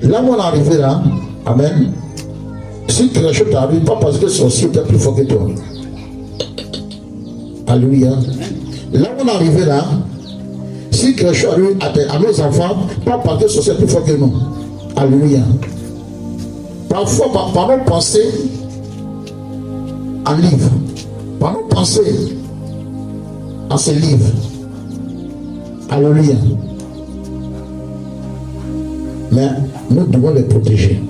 Là où on est arrivé là, amen. Si quelque chose t'arrive, pas parce que le sorcier était plus fort que toi. Alléluia. Là où on est arrivé là, si quelque chose arrive à nos enfants, pas parce que le sorcier est plus fort que nous. Alléluia. Parfois, par nos pensées en livre, par nos pensées en ces livres. Alléluia. Mais nous devons les protéger.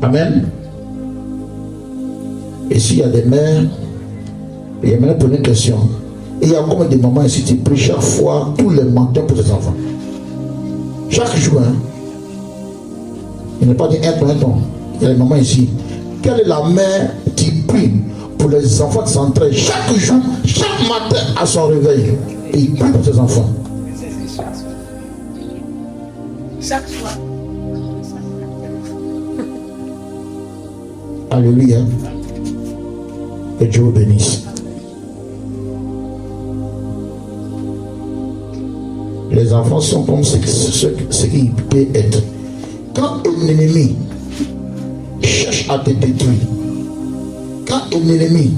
Amen. Et s'il y a des mères, il y a même poser une question. Et il y a combien de mamans ici qui prient chaque fois, tous les matins pour tes enfants? Chaque jour, hein? Il n'est pas dit un temps. Il y a les mamans ici. Quelle est la mère qui prie pour les enfants de s'entraîner chaque jour, chaque matin à son réveil? Et il prie pour ses enfants. Chaque fois. Alléluia. Que Dieu vous bénisse. Les enfants sont comme ce qu'ils peuvent être. Quand un ennemi cherche à te détruire, quand un ennemi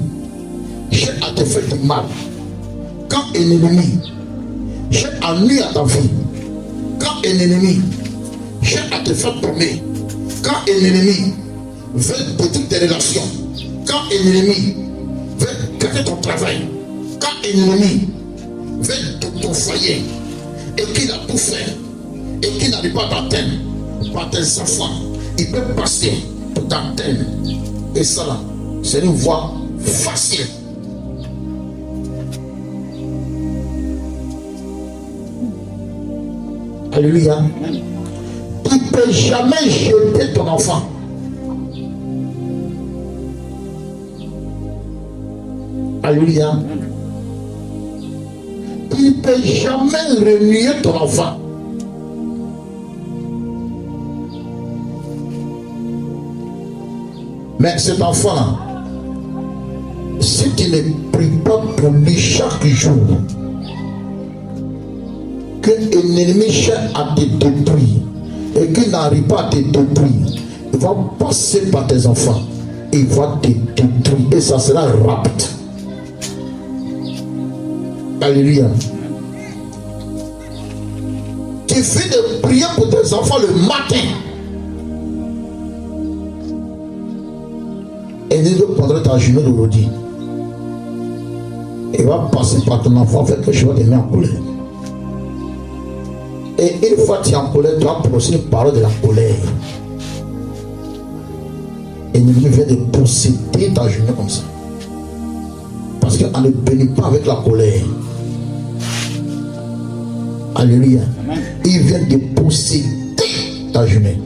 cherche à te faire du mal, quand un ennemi cherche à nuire à ta vie, quand un ennemi cherche à te faire tomber, quand un ennemi veut détruire tes relations, quand un ennemi veut casser ton travail, quand un ennemi veut ton foyer et qu'il a tout fait et qu'il n'arrive pas à t'atteindre par tes enfants, il peut passer pour t'atteindre. Et ça là, c'est une voie facile. Alléluia. Tu ne peux jamais jeter ton enfant. Alléluia. Tu ne peux jamais renier ton enfant. Mais cet enfant-là, si tu ne pries pas pour lui chaque jour, qu'un ennemi cherche à te détruire et qu'il n'arrive pas à te détruire, il va passer par tes enfants, il va te détruire et ça sera rapide. Alléluia. Tu fais de prier pour tes enfants le matin. Et il prendra ta journée d'aujourd'hui. Il va passer par ton enfant, faire quelque chose de mettre en colère. Et une fois que tu es en colère, tu vas prononcer une parole de la colère. Et il vient de posséder ta journée comme ça. Parce qu'on ne bénit pas avec la colère. Alléluia. Il vient de posséder ta journée.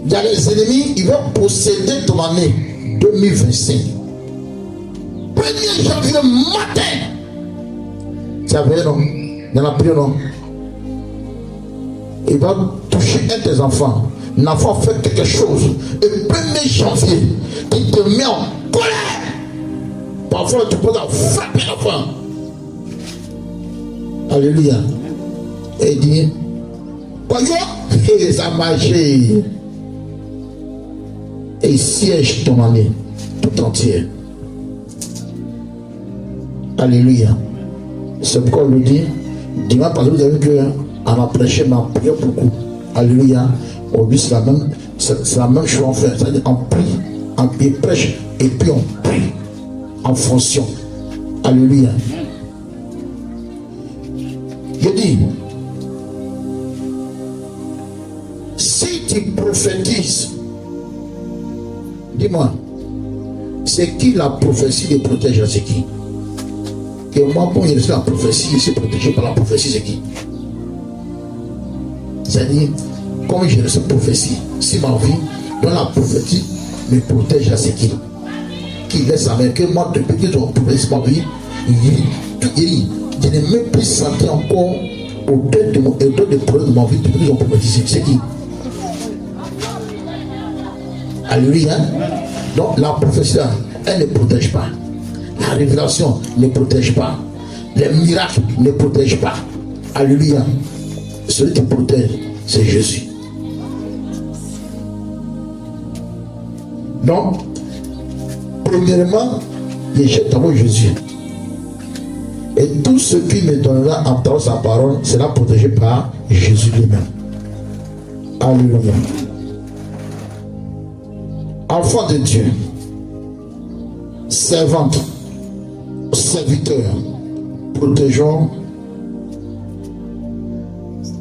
Il y a les ennemis, ils vont posséder ton année 2025. 1er janvier matin. Tu avais non? Il y en a plus non? Il va toucher un de tes enfants. L'enfant fait quelque chose. Et 1er janvier, il te met en colère. Parfois, tu peux frapper l'enfant. Alléluia. Et il dit, voyons, et ça a marché. Et il siège ton année tout entière. Alléluia. C'est pourquoi on le dit. Dimanche, parce que vous avez vu qu'on a prêché, mais on prie beaucoup. Alléluia. Aujourd'hui, c'est la même chose en fait. C'est-à-dire, on prie, on prêche, et puis on prie en fonction. Alléluia. Je dis, si tu prophétises, dis-moi, c'est qui la prophétie de protéger? C'est qui? Et moi, pour y la prophétie, je suis protégé par la prophétie, c'est qui? C'est-à-dire, comme j'ai reçu prophétie, si ma vie, dans la prophétie, me protège, c'est qui? Qui laisse avec que moi, depuis que j'ai prophétie ma vie, je n'ai même plus senti encore au-delà de problèmes de ma vie depuis que j'ai prophétisé. C'est qui? Alléluia. Donc la prophétie, elle ne protège pas. La révélation ne protège pas. les miracles ne protègent pas. Alléluia. Celui qui protège, c'est Jésus. Donc, premièrement, il jette d'abord Jésus. Et tout ce qui me donnera en entendre sa parole sera protégé par Jésus lui-même. Alléluia. Enfant de Dieu, servante, serviteur, protégeons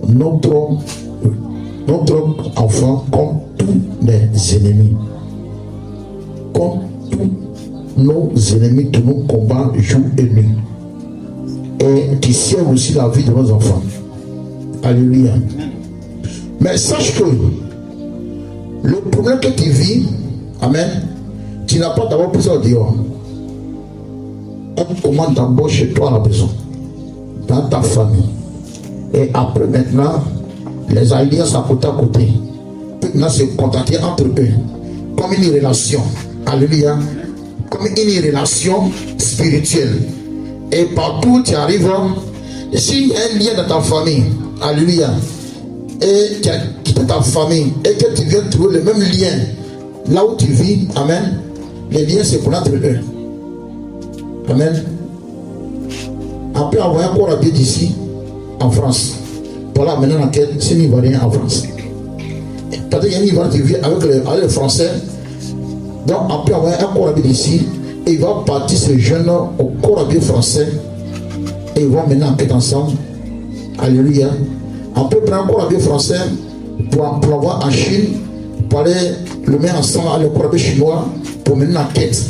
notre enfant contre tous les ennemis. Contre tous nos ennemis qui nous combattent jour et nuit. Et qui servent aussi la vie de nos enfants. Alléluia. Mais sache que le problème que tu vis, amen, tu n'as pas d'abord pris ça au dehors. On commande d'abord chez toi à la maison, dans ta famille. Et après maintenant, les alliances à côté. Maintenant se contenter entre eux. Comme une relation. Alléluia. Comme une relation spirituelle. Et partout où tu arrives, s'il y a un lien dans ta famille, alléluia, et tu as quitté ta famille, et que tu viens trouver le même lien, là où tu vis, amen, les liens se font entre eux. Amen. Après avoir un corps habillé d'ici, en France, voilà maintenant laquelle c'est un Ivoirien en France. Parce qu'il y a un Ivoirien qui vit avec les Français, donc après avoir un corps habillé d'ici, et il va partir ce jeune au corps habillé français, et ils vont maintenant être ensemble. Alléluia. On peut prendre un corps habillé français pour l'envoyer en Chine, pour aller le mettre ensemble avec le corps habillé chinois pour mener la quête.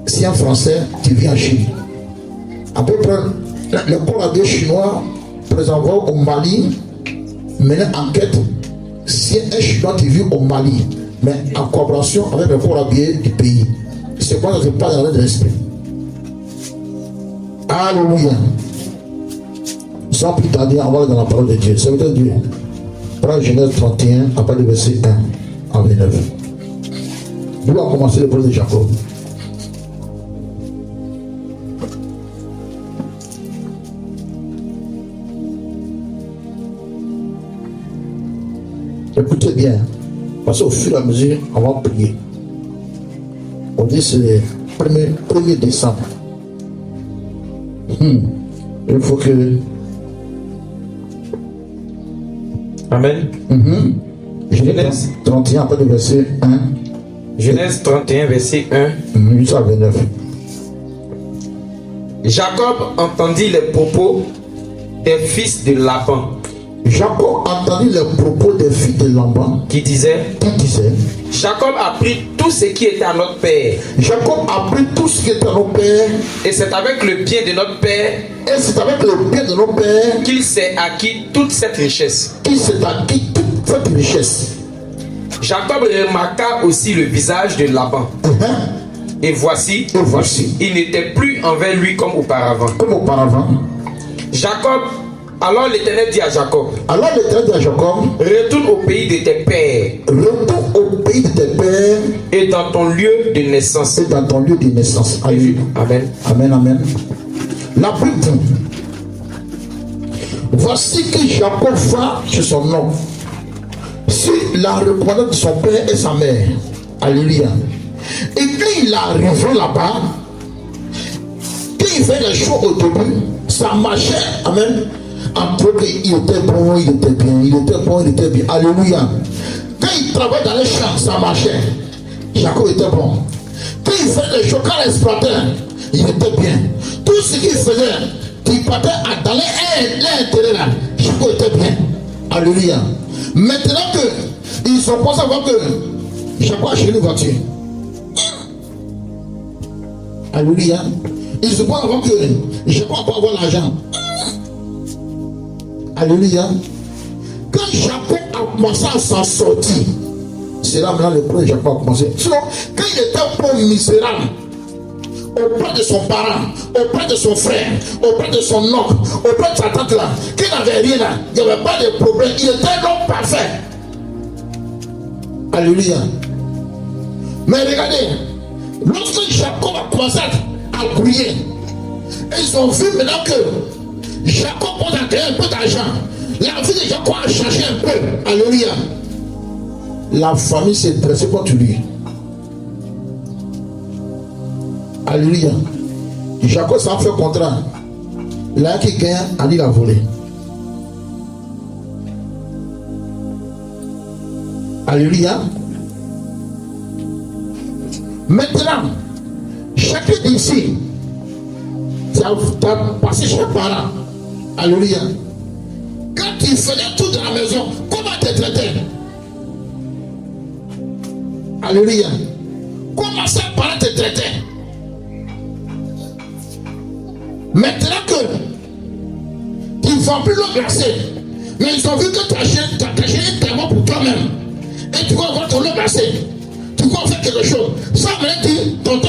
Si un français qui vit en Chine, on peut prendre le corps habillé chinois pour les envoyer au Mali, mener enquête. Si un chinois qui vit au Mali, mais en collaboration avec le corps habillé du pays. C'est quoi je parle dans l'esprit. Alléluia. Sans plus tarder, on va dans la parole de Dieu. Ça veut dire Dieu. Prends Genèse 31, après le verset 1 à 29. Nous allons commencer le projet de Jacob. Écoutez bien, parce qu'au fur et à mesure, on va prier. On dit que c'est le 1er décembre. Il faut que... Amen. Genèse 31, après le verset 1. Genèse 31, verset 1. Jusqu'à 29. Jacob entendit les propos des fils de Laban. Jacob entendit les propos des filles de Laban Qui disait, Jacob a pris tout ce qui était à notre père. Jacob a pris tout ce qui était à nos pères. Et c'est avec le bien de notre père. Et c'est avec le bien de nos pères qu'il s'est acquis toute cette richesse. Qu'il s'est acquis toute cette richesse. Jacob remarqua aussi le visage de Laban. Et voici, il n'était plus envers lui comme auparavant. Jacob. Alors l'Éternel dit à Jacob, retourne au pays de tes pères. Retourne au pays de tes pères. Et dans ton lieu de naissance. Alléluia. Amen. Amen, amen. La Bible. Voici que Jacob va chez son homme. Sur la reconnaissance de son père et sa mère. Alléluia. Et quand il est arrivé là-bas, quand il fait les choses au début, ça marchait. Amen. Entre eux, il était bon, il était bien, il était bon, il était bien. Alléluia. Quand il travaillait dans les champs, ça marchait. Jacob était bon. Quand il faisait les choses, quand il exploitait, il était bien. Tout ce qu'il faisait, il partait dans l'intérêt là. Jacob était bien. Alléluia. Maintenant que ils sont pensés à voir que Jacob a acheté une voiture. Alléluia. Ils se pensent avant que Jacob va pas avoir l'argent. Alléluia. Quand Jacob a commencé à s'en sortir, c'est là maintenant le premier Jacob a commencé. Sinon, quand il était pauvre misérable, auprès de son parent, auprès de son frère, auprès de son oncle, auprès de sa tante là, qui n'avait rien là, il n'y avait pas de problème, il était l'homme parfait. Alléluia. Mais regardez, lorsque Jacob a commencé à prier, Et ils ont vu maintenant que Jacob a gagné un peu d'argent. La vie de Jacob a changé un peu. Alléluia. La famille s'est dressée contre lui. Alléluia. Jacob s'en fait contrat. Là qui gagne, Ali l'a volé. Alléluia. Maintenant, chacun d'ici, tu as passé chez les parents. Alléluia. Quand tu faisais tout dans la maison, comment tu traitais? Alléluia. Comment ces parents te traitaient? Maintenant que tu ne vends plus l'eau glacée, mais ils ont vu que tu as caché un témoin pour toi-même. Et tu vas avoir ton eau glacée. Tu vas faire quelque chose. Ça maintenant dit, tonton,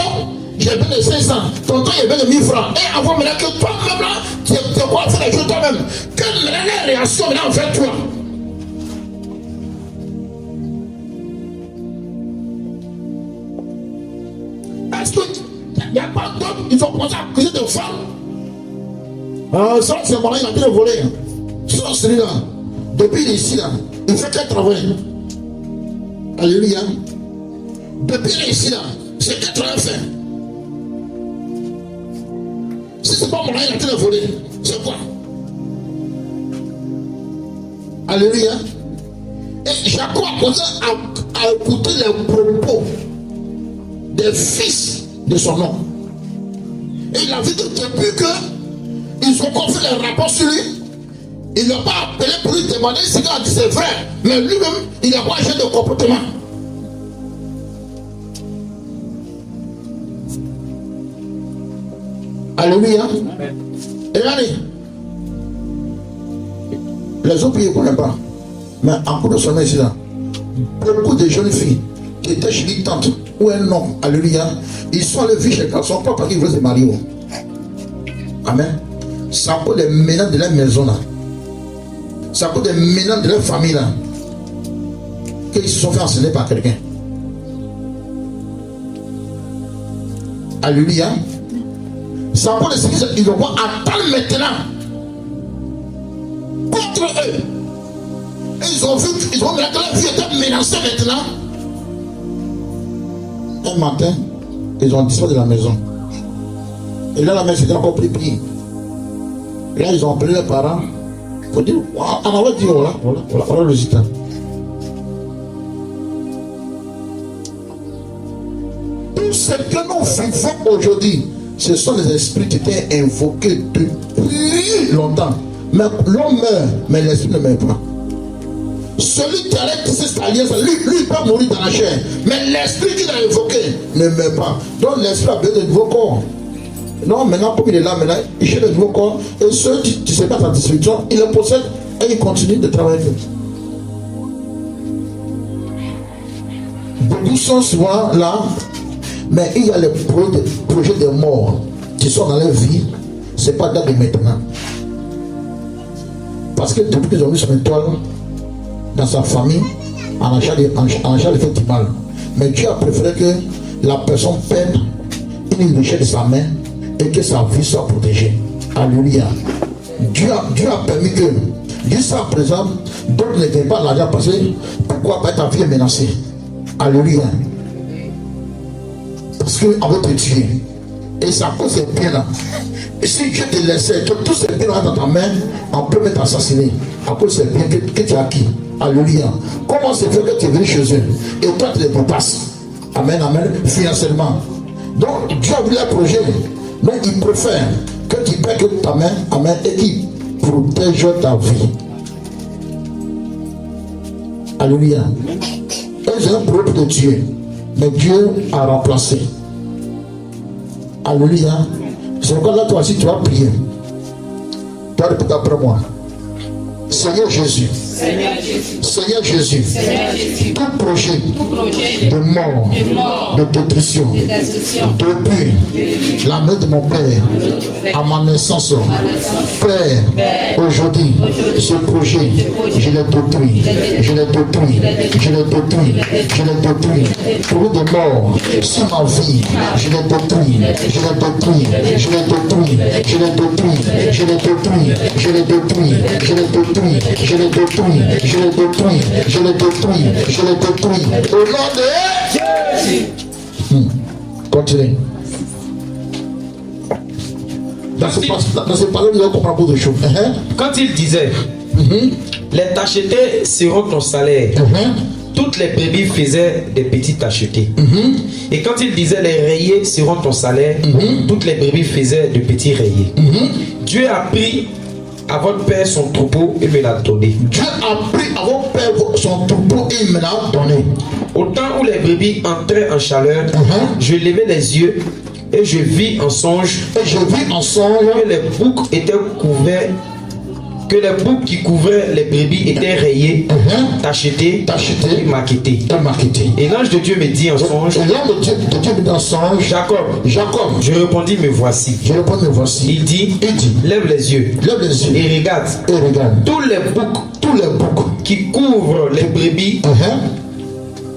j'ai besoin de 500. Tonton, j'ai besoin de 1000 francs. Et avant maintenant que toi-même là, tu vas faire les choses toi-même. Quelle maintenant les réactions maintenant envers toi? Est-ce qu'il n'y a pas d'autres? Ils ont commencé à accuser de femmes. Ça, c'est marrant, il a été volé. Ça, celui-là, depuis ici, là, il fait quel travail? Alléluia. Depuis ici, là, c'est quel travail fait? Si c'est pas marrant, il a été volé, c'est quoi? Alléluia. Et Jacob a commencé à écouter les propos des fils de son nom. Et il a vu que depuis que ils ont confié les rapports sur lui, il n'a pas appelé pour lui demander si il a dit c'est vrai, mais lui-même, il n'a pas changé de comportement. Alléluia. Et allez, les autres pays ne connaissent pas, mais en cours de sommet ici, là, beaucoup de jeunes filles qui étaient chez les tantes ou un homme, alléluia, ils sont allés vivre chez les garçons, pas parce qu'ils veulent se marier. Amen. Ça peut les ménages de leur maison là. Ça peut des ménages de leur famille là. Qu'ils se sont fait enseigner par quelqu'un. Alléluia. Ça peut les séquelles, ils vont attendre maintenant contre eux. Et ils ont vu, ils ont vu que leur vie était menacée maintenant. Un matin, ils ont disparu de la maison. Et là, la mère s'était encore pris. Et là, ils ont appelé les parents pour dire, on va dire, voilà le résultat. Tout ce que nous faisons aujourd'hui, ce sont les esprits qui étaient invoqués depuis longtemps. Mais l'homme meurt, mais l'esprit ne meurt pas. Celui qui allait tisser cette alliance, lui peut mourir dans la chair. Mais l'esprit qu'il a invoqué ne meurt pas. Donc l'esprit a besoin de nouveau corps. Non, maintenant, comme il est là, maintenant, il cherche de nouveau corps. Et ceux qui ne savent pas sa destruction, il le possède et il continue de travailler. Beaucoup sont souvent là, mais il y a les projets de mort qui sont dans leur vie. Ce n'est pas date de maintenant. Parce que depuis qu'ils ont mis son étoile dans sa famille, en achat de fait du mal. Mais Dieu a préféré que la personne perde une richesse de sa main et que sa vie soit protégée. Alléluia. Dieu a permis que, jusqu'à présent, d'autres ne gagnent pas l'argent parce que pourquoi pas ta vie est menacée. Alléluia. Parce qu'on veut te tuer. Et ça cause ces biens-là. Et si Dieu te laissait, que tous ces biens-là dans ta main, on peut même t'assassiner. À cause de ces biens que tu as acquis. Alléluia. Comment c'est fait que tu es venu chez eux et toi tu les propasses? Amen, amen. Financièrement. Donc Dieu a voulu un projet. Mais il préfère que tu perds ta main, amen, et qu'il protège ta vie. Alléluia. Ils ont projet de Dieu. Mais Dieu a remplacé. Alléluia. C'est pourquoi là, toi aussi, tu vas prier. Tu vas répéter après moi. Seigneur Jésus. Seigneur Jésus, tout projet de mort, de détruction, depuis la mort de mon père à ma naissance, Père, aujourd'hui, ce projet, je l'ai détruit, je l'ai détruit, je l'ai détruit, je l'ai détruit. Pour de mort sur ma vie, je l'ai détruit, je l'ai détruit, je l'ai détruit, je l'ai détruit, je l'ai détruit, je l'ai détruit, je l'ai détruit, je l'ai détruit, je l'ai détruit, je l'ai détruit, je l'ai détruit. Au nom de Jésus. Continuez. Dans ce passage, nous allons comprendre beaucoup de choses. Quand il disait, les tachetés seront ton salaire, toutes les brebis faisaient des petits tachetés. Et quand il disait, les rayés seront ton salaire, toutes les brebis faisaient de petits rayés. Dieu a pris à votre père son troupeau et me l'a donné. Dieu a pris à votre père son troupeau et me l'a donné. Au temps où les brebis entraient en chaleur, je levai les yeux et je vis en songe, que les boucs étaient couverts, que les boucs qui couvraient les brebis étaient rayés, tachetés et marquetés. Et l'ange de Dieu me dit en songe, Jacob. Je répondis, me voici. Il dit, lève les yeux et regarde. Tous les boucs qui couvrent les brebis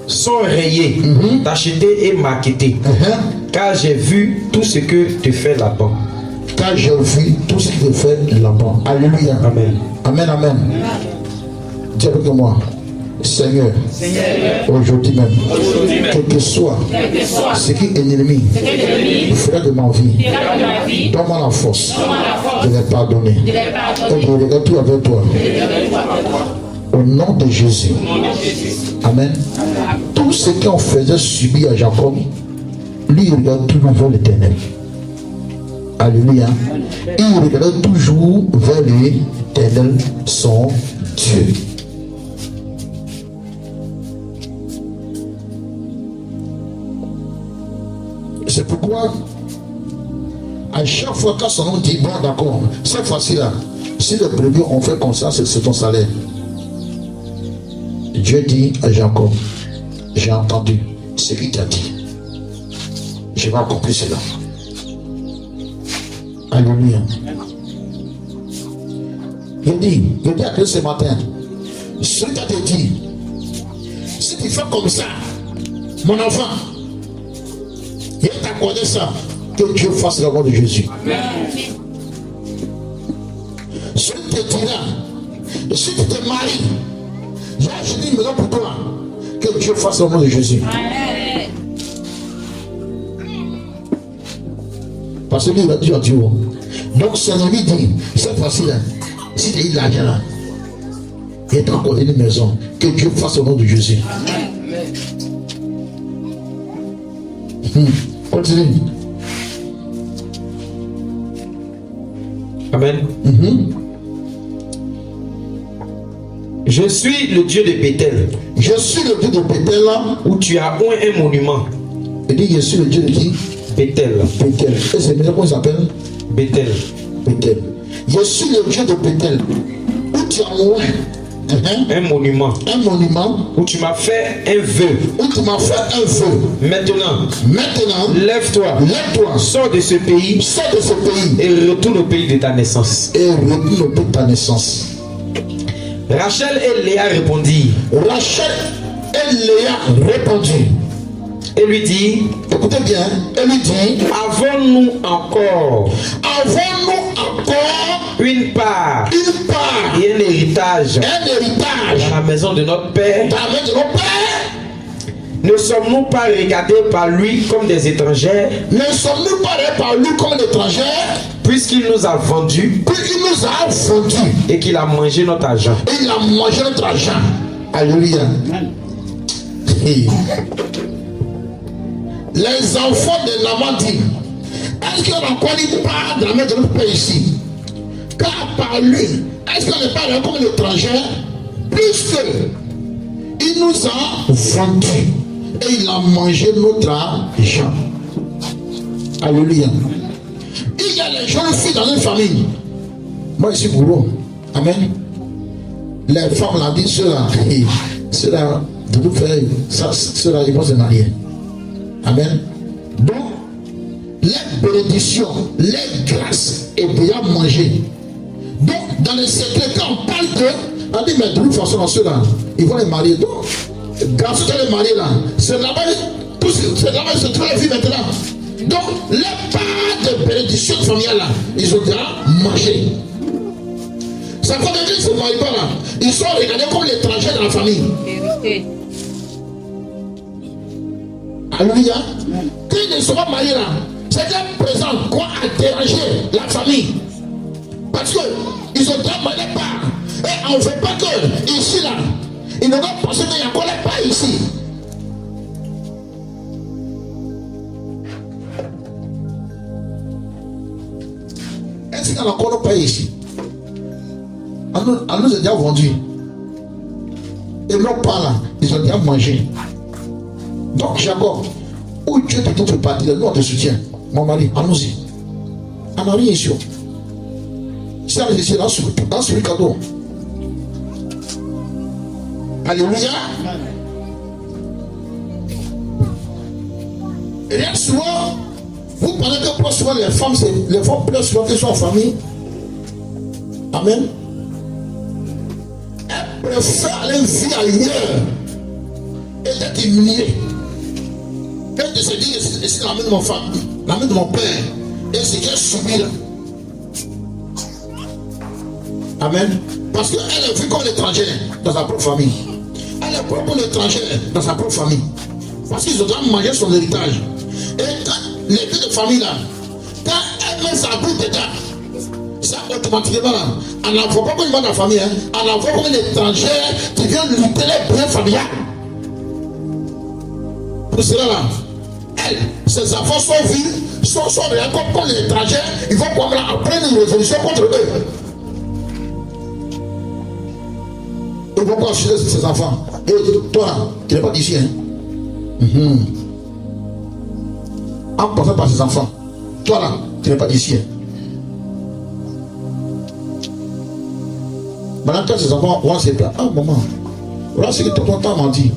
sont rayés, tachetés et marquetés. Car j'ai vu tout ce que tu fais là-bas. Car j'ai vu tout ce que tu fais là-bas. Alléluia. Amen. Amen, amen. Dis avec moi, Seigneur, aujourd'hui même, quel que soit ce qui est ennemi, fera de ma vie, donne-moi la force de les pardonner et de regarder tout avec toi. Au nom de Jésus. Amen. Tout ce qu'on faisait subir à Jacob, lui, il regarde toujours vers l'éternel. Alléluia. Il regarde toujours vers l'éternel, son Dieu. C'est pourquoi, à chaque fois quand son nom dit, bon d'accord, cette fois-ci-là, si les brebis ont fait comme ça, c'est ton salaire. Dieu dit à Jacob, j'ai entendu ce qu'il t'a dit. Je vais accomplir cela. Alléluia. Il dit à Dieu ce matin, ce qu'il t'a dit, si tu fais comme ça, mon enfant, il t'a accordé ça, que Dieu fasse la voix de Jésus. Ce qu'il te dira, si tu te maries, je dis maintenant pour toi, que Dieu fasse la voix de Jésus. Parce que lui, il va dire à Dieu. Donc, son ami dit, cette fois-ci-là, si tu as eu l'argent là, il t'a accordé une maison, que Dieu fasse au nom de Jésus. Continue. Amen. Je suis le Dieu de Bethel. Je suis le Dieu de Bethel là, où tu as oint un monument. Il dit, je suis le Dieu de qui? Bethel. Bethel. Et c'est comment il s'appelle? Bethel. Bethel. Je suis le Dieu de Bethel. Où tu as oint un monument. Un monument. Où tu m'as fait un vœu. Où tu m'as fait un vœu. Maintenant, lève-toi. Sors de ce pays. Et retourne au pays de ta naissance. Rachel et Léa répondirent. Et lui dit, écoutez bien, elle lui dit, avons-nous encore une part et un héritage dans la maison de notre père? Ne sommes-nous pas regardés par lui comme des étrangers? Puisqu'il nous a vendus et qu'il a mangé notre argent. Alléluia. Les enfants de Laban disent, est-ce qu'on a encore une part de la maison de notre père ici? Car par lui, est-ce qu'on n'est pas comme un étranger? Puisque il nous a vendus et il a mangé notre argent. Alléluia. Il y a les jeunes filles dans une famille. Moi ici, boulot. Amen. les femmes l'ont dit, ceux-là, de tout faire, ceux-là, ils vont se marier. Amen. Donc, les bénédictions, les grâces est déjà mangé. Donc, dans les secrets, quand on parle d'eux, on dit, mais de toute façon, ceux-là, ils vont les marier. Donc, grâce à les marier là, c'est là-bas, c'est là-bas, ils se trouvent la vie maintenant. Donc, les parts de bénédiction familiale là, ils ont déjà mangé. Ça fait que qu'ils ne se marient pas là. Ils sont regardés comme l'étranger dans la famille. Vérité. Alléluia. Quand ils ne sont pas mariés là, c'est un présent quoi a dérangé la famille. Parce qu'ils ont déjà marié part. Et on ne veut pas que ici là, ils n'ont pas pensé qu'il y a encore les pas ici. Est-ce qu'il y a encore pas ici? On nous a déjà vendu. Et l'autre part là, ils ont déjà mangé. Donc Jacob, où Dieu te dit de partir, nous on te soutient. Mon mari, allons-y. On n'a rien ici. Si on est ici, dans ce cadeau. Alléluia. Et bien souvent, vous parlez que pour souvent les femmes pleurent souvent qu'elles sont en famille. Amen. Elles préfèrent aller vivre ailleurs et d'être humiliées. Elles se disent, c'est la main de mon femme, la main de mon père, et c'est qu'elle subit là. Amen. Parce qu'elle est vue comme l'étranger dans sa propre famille. Elle est propre comme l'étranger dans sa propre famille. Parce qu'ils ont déjà mangé son héritage. Et quand les deux de famille là, quand elle met sa bouche dedans, ça automatiquement là, on n'en voit pas comme une de la famille, hein, on en voit comme une étrangère qui vient lutter les biens familiales. Pour cela là, elle, ses enfants sont vus, sont comme les étrangers, ils vont prendre une résolution contre eux. Ils vont considérer ses enfants. Et toi, tu n'es pas d'ici. Hein? En passant par ses enfants. Toi là, tu n'es pas d'ici. Hein? Maintenant, quand ses enfants vont se plaindre, ah maman, voilà ce que ton temps m'a dit.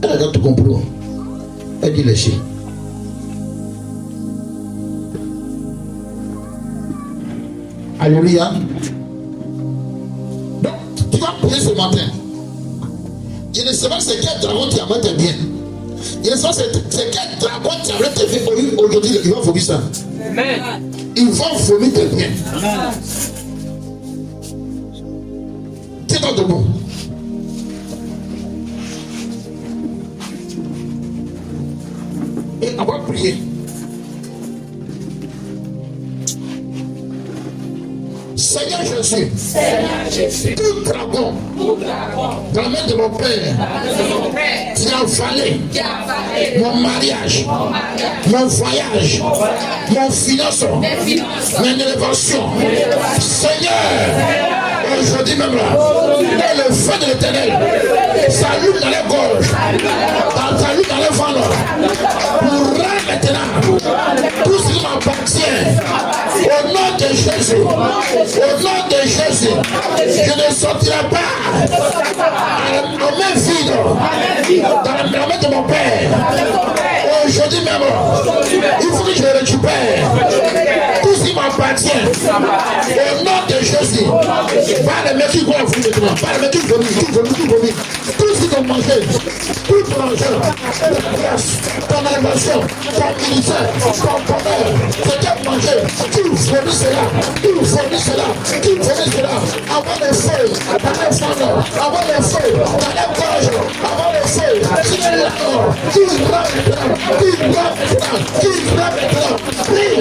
Elle a tout compris. Elle dit laissez. Alléluia. Donc, tu vas prier ce matin. Je ne sais pas c'est quel dragon qui a mis tes biens. Je ne sais pas c'est quel dragon qui a mis tes biens aujourd'hui. Il va vomir ça. Amen. Il va vomir tes biens. Tiens-toi debout. Et on va prier. Seigneur Jésus, tout dragon dans la main de mon père qui a avalé mon mariage, mon voyage, mon financement, mon élévation. Seigneur, aujourd'hui même là, dans le feu de l'éternel, s'allume dans les gorges, s'allume dans les ventres, pour rendre maintenant tout ce qui m'appartient. Au nom de Jésus, au nom de Jésus, je ne sortirai pas aux mains vides dans la main de mon père. Aujourd'hui même, il faut que je récupère tout ce qui m'appartient. Au nom de Jésus, pas les mecs qui vont vous maintenant, pas les mecs qui vomissent, tout ce qu'ils ont mangé, tout ton argent, ta place, ton élévation, ton ministère, ton bonheur, c'est qu'à manger, tout vomit cela, avant les feuilles, dans les fans, avant les feuilles, dans les gorges, avant les feuilles, qui rentre maintenant, prie.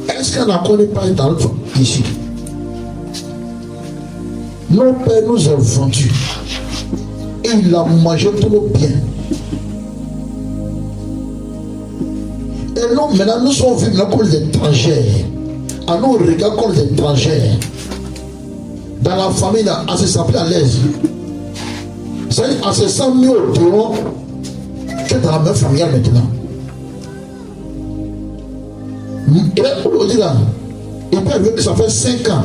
Est-ce qu'elle n'en connaît pas dans ici? Nos pères nous ont vendus et il a mangé tous nos biens. Et nous, maintenant, nous sommes vus comme des étrangers. À nous regarde comme des étrangers. Dans la famille, on se sent plus à l'aise. C'est-à-dire, on se sent mieux au dehors que dans la même famille maintenant. Et là, aujourd'hui, là, il peut arriver que ça fait 5 ans,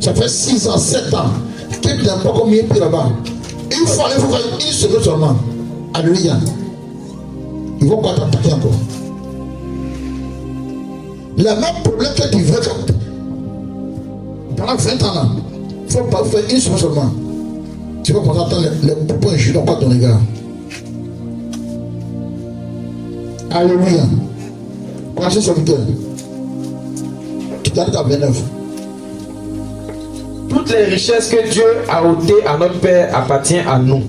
ça fait 6 ans, 7 ans, qu'il n'a pas combien de là-bas. Il faut faire une seconde seulement. Alléluia. Ils vont pas t'attaquer encore. Le même problème que tu veux pendant 20 ans là, il ne faut pas faire une seconde seulement. Tu vas pas attendre les poupons et je ne dois pas ton égard. Alléluia. Commencez sur le cœur. Tu gardes à 29. Toutes les richesses que Dieu a ôtées à notre Père appartiennent à nous.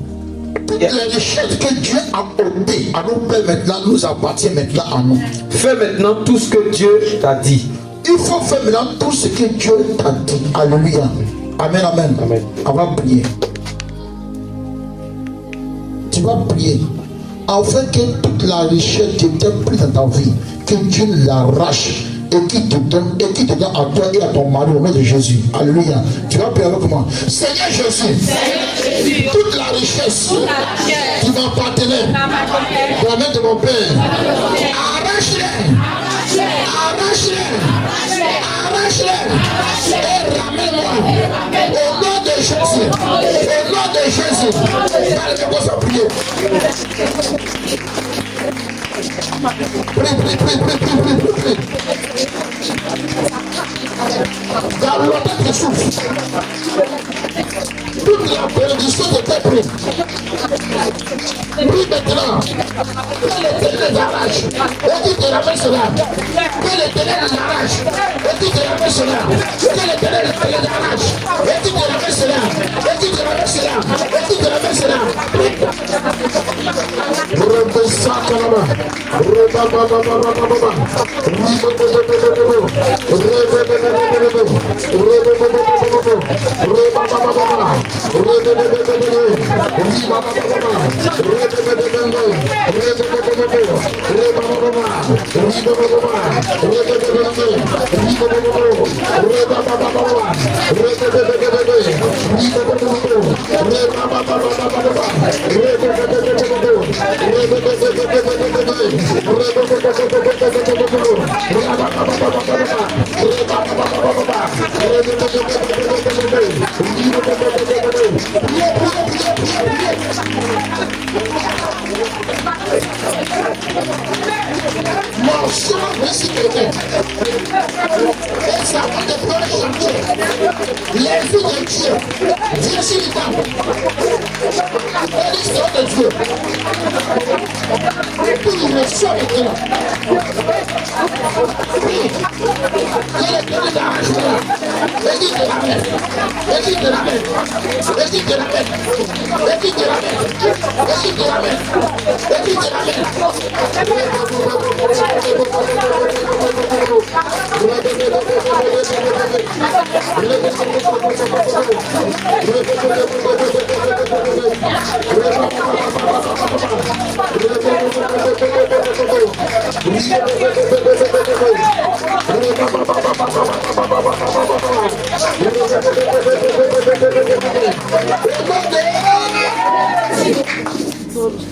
Toutes les richesses que Dieu a ôtées à nos pères maintenant nous appartient maintenant à nous. Fais maintenant tout ce que Dieu t'a dit. Il faut faire maintenant tout ce que Dieu t'a dit. Alléluia. Amen, amen. Amen. On va prier. Tu vas prier afin que toute la richesse qui était prise dans ta vie, que Dieu l'arrache et qui te donne à toi et à ton mari au nom de Jésus. Alléluia. Tu vas prier avec moi. Seigneur Jésus, toute la richesse qui m'appartenait dans la main de mon Père, arrache-les, arrache-les, arrache-les et ramène-moi au nom de Jésus. Au nom de Jésus. Allez-moi à prier. Prie. Dans l'autre qui souffre, toute la bénédiction de tes prix. Prie maintenant. Que l'Éternel arrache. Et tu te ramènes cela. Que l'Éternel l'arrache. Et tu te ramènes cela. Que l'Éternel l'arrache. Et tu te ramènes cela. Et tu te ramènes cela. Et tu te ramènes cela.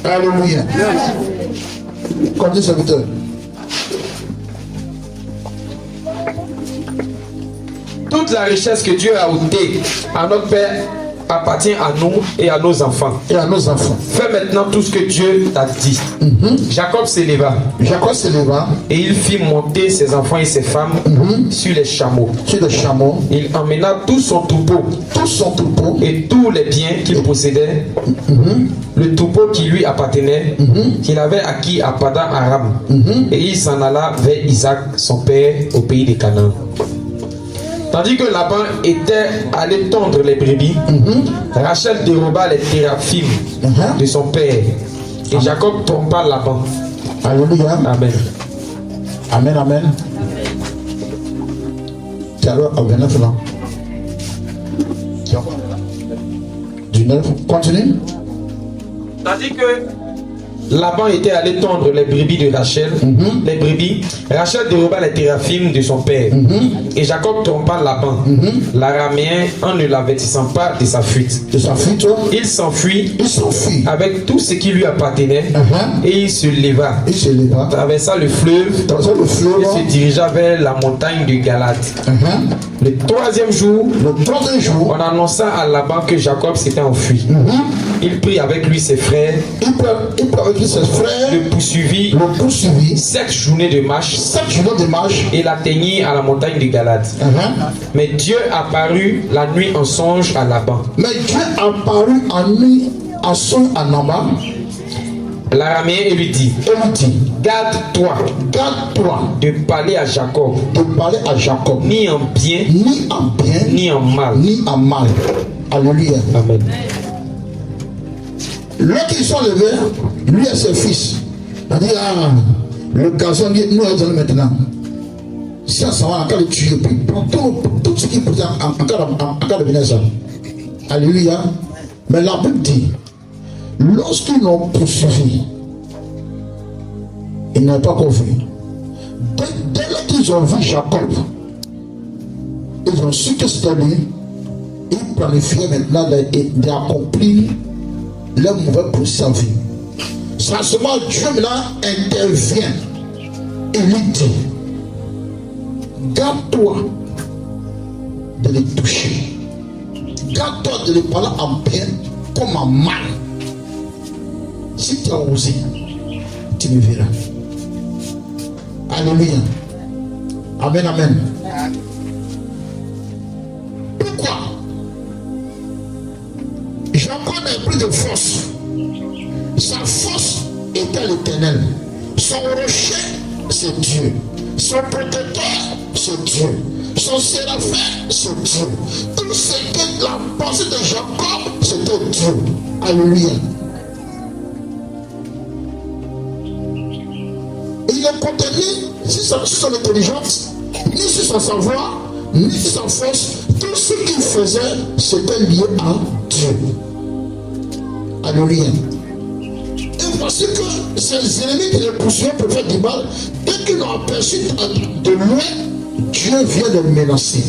Alléluia. Comme dit serviteur, toute la richesse que Dieu a ôtée à notre Père appartient à nous et à nos enfants. Et à nos enfants. Fais maintenant tout ce que Dieu t'a dit. Jacob s'éleva. Jacob s'éleva. Et il fit monter ses enfants et ses femmes sur les chameaux. Sur les chameaux. Il emmena tout son troupeau. Tout son troupeau. Et tous les biens qu'il possédait. Le troupeau qui lui appartenait. Qu'il avait acquis à Padan Aram. Et il s'en alla vers Isaac, son père, au pays de Canaan. Tandis que Laban était allé tondre les brebis, Rachel déroba les téraphim de son père. Et Jacob trompa Laban. Alléluia. Amen. Amen, amen. Tu as au 29 là. Du 9. Continue. Tandis que Laban était allé tondre les brebis de Rachel, les brebis. Rachel déroba les téraphim de son père. Et Jacob trompa Laban, l'araméen, en ne l'avertissant pas de sa fuite. De sa fuite. Il s'enfuit Il s'enfuit. avec tout ce qui lui appartenait et il se leva, Il se leva. traversa le fleuve Dans le fleuve. et se dirigea vers la montagne de Galate. Le troisième jour, Le troisième jour. on annonça à Laban que Jacob s'était enfui. Il prit avec lui ses frères, Il peut avec ses frères. le poursuivit Le poursuivit. 7 journées de marche 7 jours de marche. et l'atteignit à la montagne de Galate. Mais Dieu apparut la nuit en songe à Laban. Mais Dieu apparut en nuit à son anama L'araméen et lui dit: et lui dit, garde-toi garde-toi de parler à Jacob, de parler à Jacob, ni en bien, ni en bien, ni en mal. ni en mal. Alléluia. Amen. Lorsqu'ils sont levés, lui et ses fils, il a dit, le gazon dit, nous allons maintenant. Si on s'en va, on va le tuer, puis tout ce qui peut être en cas de venir. Alléluia. Mais la Bible dit, lorsqu'ils l'ont poursuivi, ils n'ont pas confié. Dès qu'ils ont vu Jacob, ils ont su que c'était lui. Ils planifiaient maintenant d'accomplir leur mauvais pour sa vie. C'est à ce moment Dieu maintenant intervient et lui dit, garde-toi de les toucher. Garde-toi de les parler en bien comme en mal. Si tu as osé, tu me verras. Alléluia. Amen, amen. Pourquoi? Jacob n'a plus de force. Sa force était l'Éternel. Son rocher, c'est Dieu. Son protecteur, c'est Dieu. Son séraphin, c'est Dieu. Tout ce que la pensée de Jacob, c'était Dieu. Alléluia. Il ne comptait ni sur son intelligence, ni sur son savoir, ni sur sa force. Tout ce qu'il faisait, c'était lié à Dieu. Alléluia. Et voici que ses ennemis qui les poursuivaient pour faire du mal, dès qu'ils l'ont aperçu de loin, Dieu vient les menacer.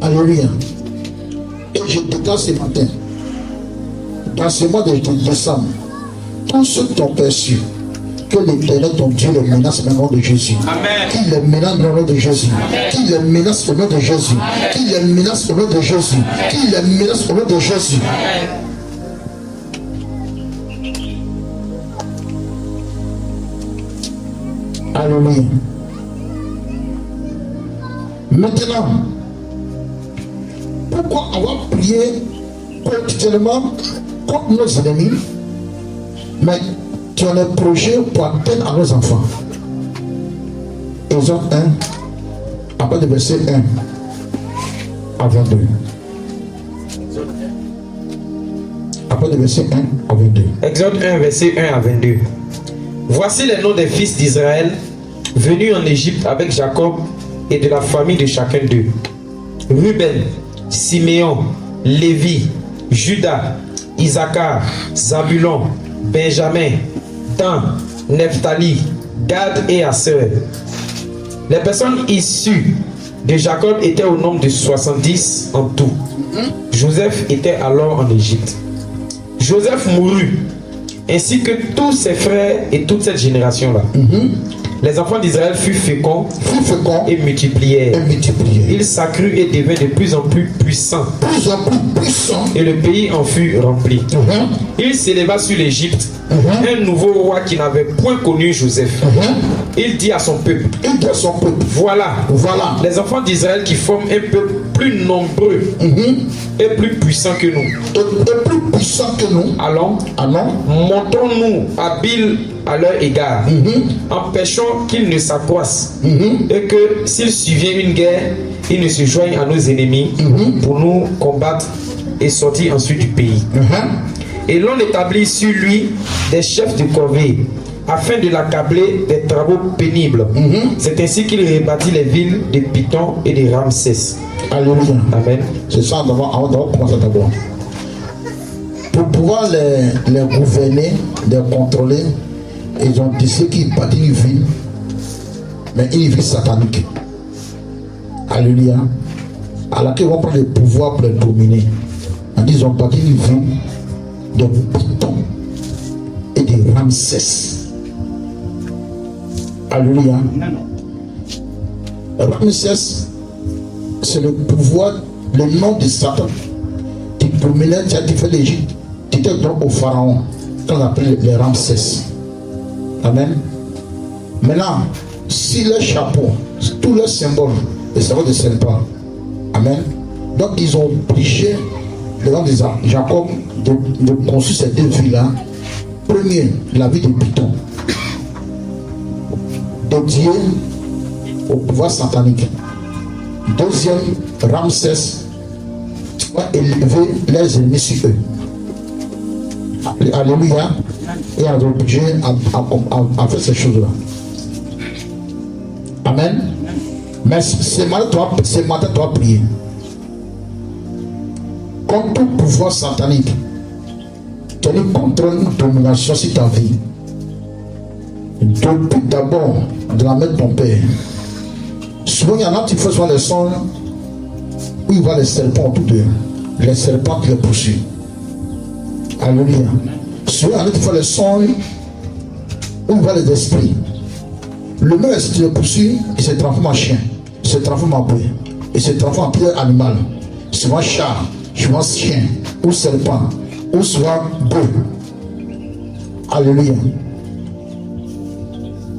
Alléluia. Et je déclare ce matin, dans ce mois de décembre, tous ceux qui ont perçu que l'Éternel, ton Dieu, les menace au nom de Jésus. Amen. Qu'il les menace au nom de Jésus. Qu'il les menace au nom de Jésus. Qu'il les menace au nom de Jésus. Qu'il les menace au nom de Jésus. Alléluia. Maintenant, pourquoi on va prier quotidiennement contre nos ennemis, mais tu as des projets pour atteindre à nos enfants? Exode 1, après le verset 1 à 22. Après le verset 1 à 22. Exode 1, verset 1 à 22. Voici les noms des fils d'Israël venus en Égypte avec Jacob et de la famille de chacun d'eux: Ruben, Siméon, Lévi, Judas, Issachar, Zabulon, Benjamin, Dan, Nephtali, Gad et Aser. Les personnes issues de Jacob étaient au nombre de 70 en tout. Joseph était alors en Égypte. Joseph mourut, ainsi que tous ses frères et toute cette génération-là. Les enfants d'Israël furent féconds et multiplièrent. Ils s'accrurent et devinrent de plus en plus puissants. Et le pays en fut rempli. Il s'éleva sur l'Égypte un nouveau roi qui n'avait point connu Joseph. Il dit à son peuple, voilà les enfants d'Israël qui forment un peuple plus nombreux et plus puissant que nous. Allons, montrons-nous habiles à leur égard, empêchons qu'ils ne s'accroissent et que s'il survient une guerre, ils ne se joignent à nos ennemis pour nous combattre et sortir ensuite du pays. Et l'on établit sur lui des chefs de corvée afin de l'accabler des travaux pénibles. C'est ainsi qu'il rebâtit les villes de Python et de Ramsès. Alléluia. Amen. C'est ça, on doit commencer d'abord. Pour pouvoir les gouverner, les contrôler, ils ont décidé qu'ils bâtissent une ville, mais une ville satanique. Alléluia. À laquelle ils vont prendre le pouvoir pour les dominer. Ils ont bâti une ville de Python et de Ramsès. Alléluia. Ramsès, c'est le pouvoir, le nom de Satan. Tu dominais, tu as fait l'Égypte, tu étais donc au pharaon, qu'on appelle les Ramsès. Amen. Maintenant, si les chapeaux, tous les symboles, les symboles de serpent. Amen. Donc ils ont obligé le nom de Jacob de construire ces deux villes-là. Premier, la ville de Python, dédiée au pouvoir satanique. Deuxième, Ramsès, qui va élever les ennemis sur eux. Alléluia. Et a obligé à faire ces choses-là. Amen. Mais ce matin, tu vas prier. Contre tout pouvoir satanique, tu as une contrôle, une domination sur ta vie. Depuis d'abord de la main de ton père. Souvent, il y en a qui font souvent les sons où il voit les serpents autour d'eux. Les serpents qui les poursuivent. Alléluia. Souvent, il y en a qui font les sons où il voit les esprits. Le même esprit qui les poursuit, il se transforme en chien, il se transforme en bœuf, il se transforme en pierre animal, souvent chat, souvent chien, ou serpent, ou souvent bœuf. Alléluia.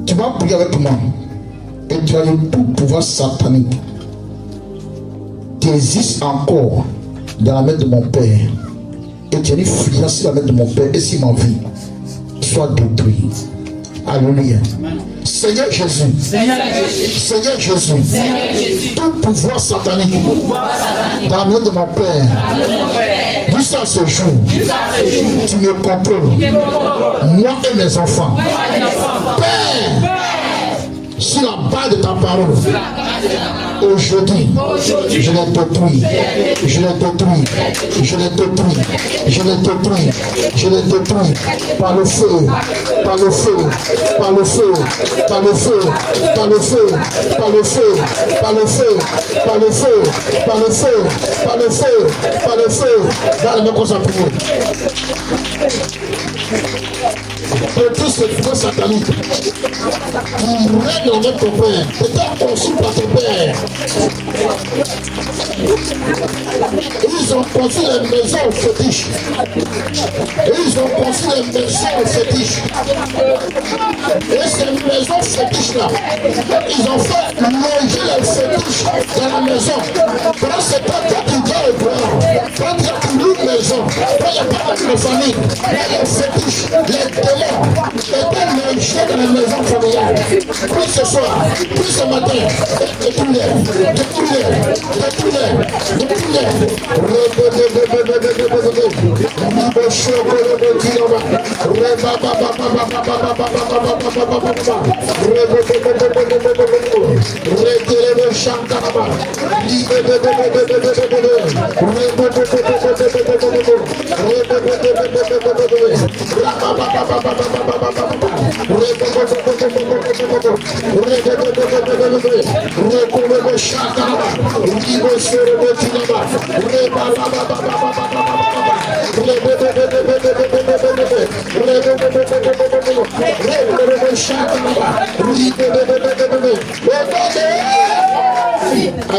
Tu vas prier avec moi et tu as le tout pouvoir satanique qui existe encore dans la main de mon père et tu as une influence sur la main de mon père et si ma vie soit détruite. Alléluia. Seigneur Jésus, Seigneur Jésus, tout pouvoir satanique dans la main de mon père, jusqu'à ce jour, tu me contrôles, moi et mes enfants. Père, sur la base de ta parole, aujourd'hui, je les détruis, je les détruis, je les détruis, je les détruis, je les détruis par le feu, par le feu, par le feu, par le feu, par le feu, par le feu, par le feu, par le feu, par le feu, par le feu, par le feu, dans le même qu'on s'appuie. Et tout ce pouvoir satanique qui règne en notre père, peut-être conçu par ton père. Ils ont construit les maisons fétiches. Ils ont construit les maisons fétiches. Et ces maisons fétiches-là, ils ont fait loger les fétiches dans la maison. Pendant ce temps, quand tu viens au pouvoir, quand tu loues une maison, quand il n'y a pas de famille, les fétiches, les démons, étaient logés dans la maison familiale. Puis ce soir, puis ce matin,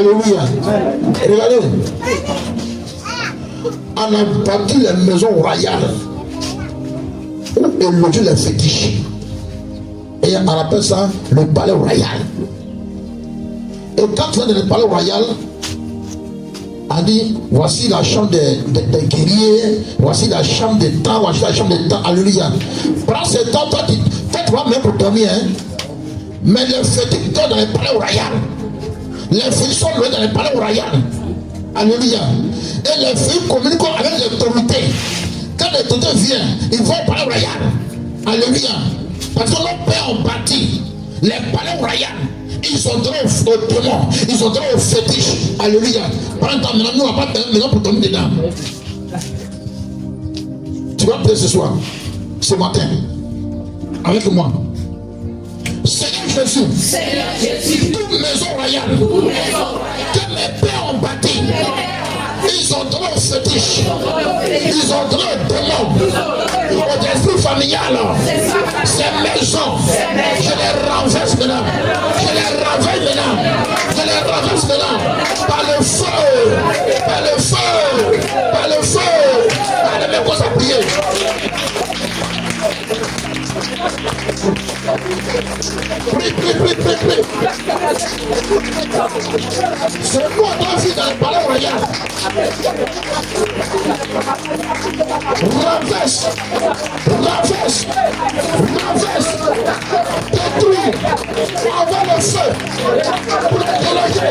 Alléluia. Regardez. On a bâti les maisons royales où est logé les fétiches. Et on appelle ça le palais royal. Et quand tu vas dans le palais royal, on dit voici la chambre des guerriers, voici la chambre des temps, voici la chambre des temps. Alléluia. Prends ce temps, toi tu vas même pour dormir. Hein? Mais les fétiches sont dans le palais royal. Les fétiches sont dans le palais royal. Alléluia. Et les filles communiquent avec l'autorité. Quand l'autorité vient, ils vont au palais royal. Alléluia. Parce que nos pères ont bâti les palais royaux. Ils ont donné aux démons. Ils ont donné aux fétiches. Alléluia. Par exemple, maintenant, nous n'avons pas de maison pour dormir dedans. Tu vas prier ce soir, ce matin, avec moi. Seigneur Jésus, toute maison royale que mes pères ont bâti, ils ont donné aux fétiches, ils ont donné aux démons, aux esprits familiales. Ces maisons, je les renverse maintenant, je les renverse maintenant, je les renverse maintenant, par le feu, par le feu, par le feu. Allez, mais quoi ça prier? Prie. C'est moi qui suis dans le palais royal. Renverse. Détruis. Envoie le feu pour les déloger.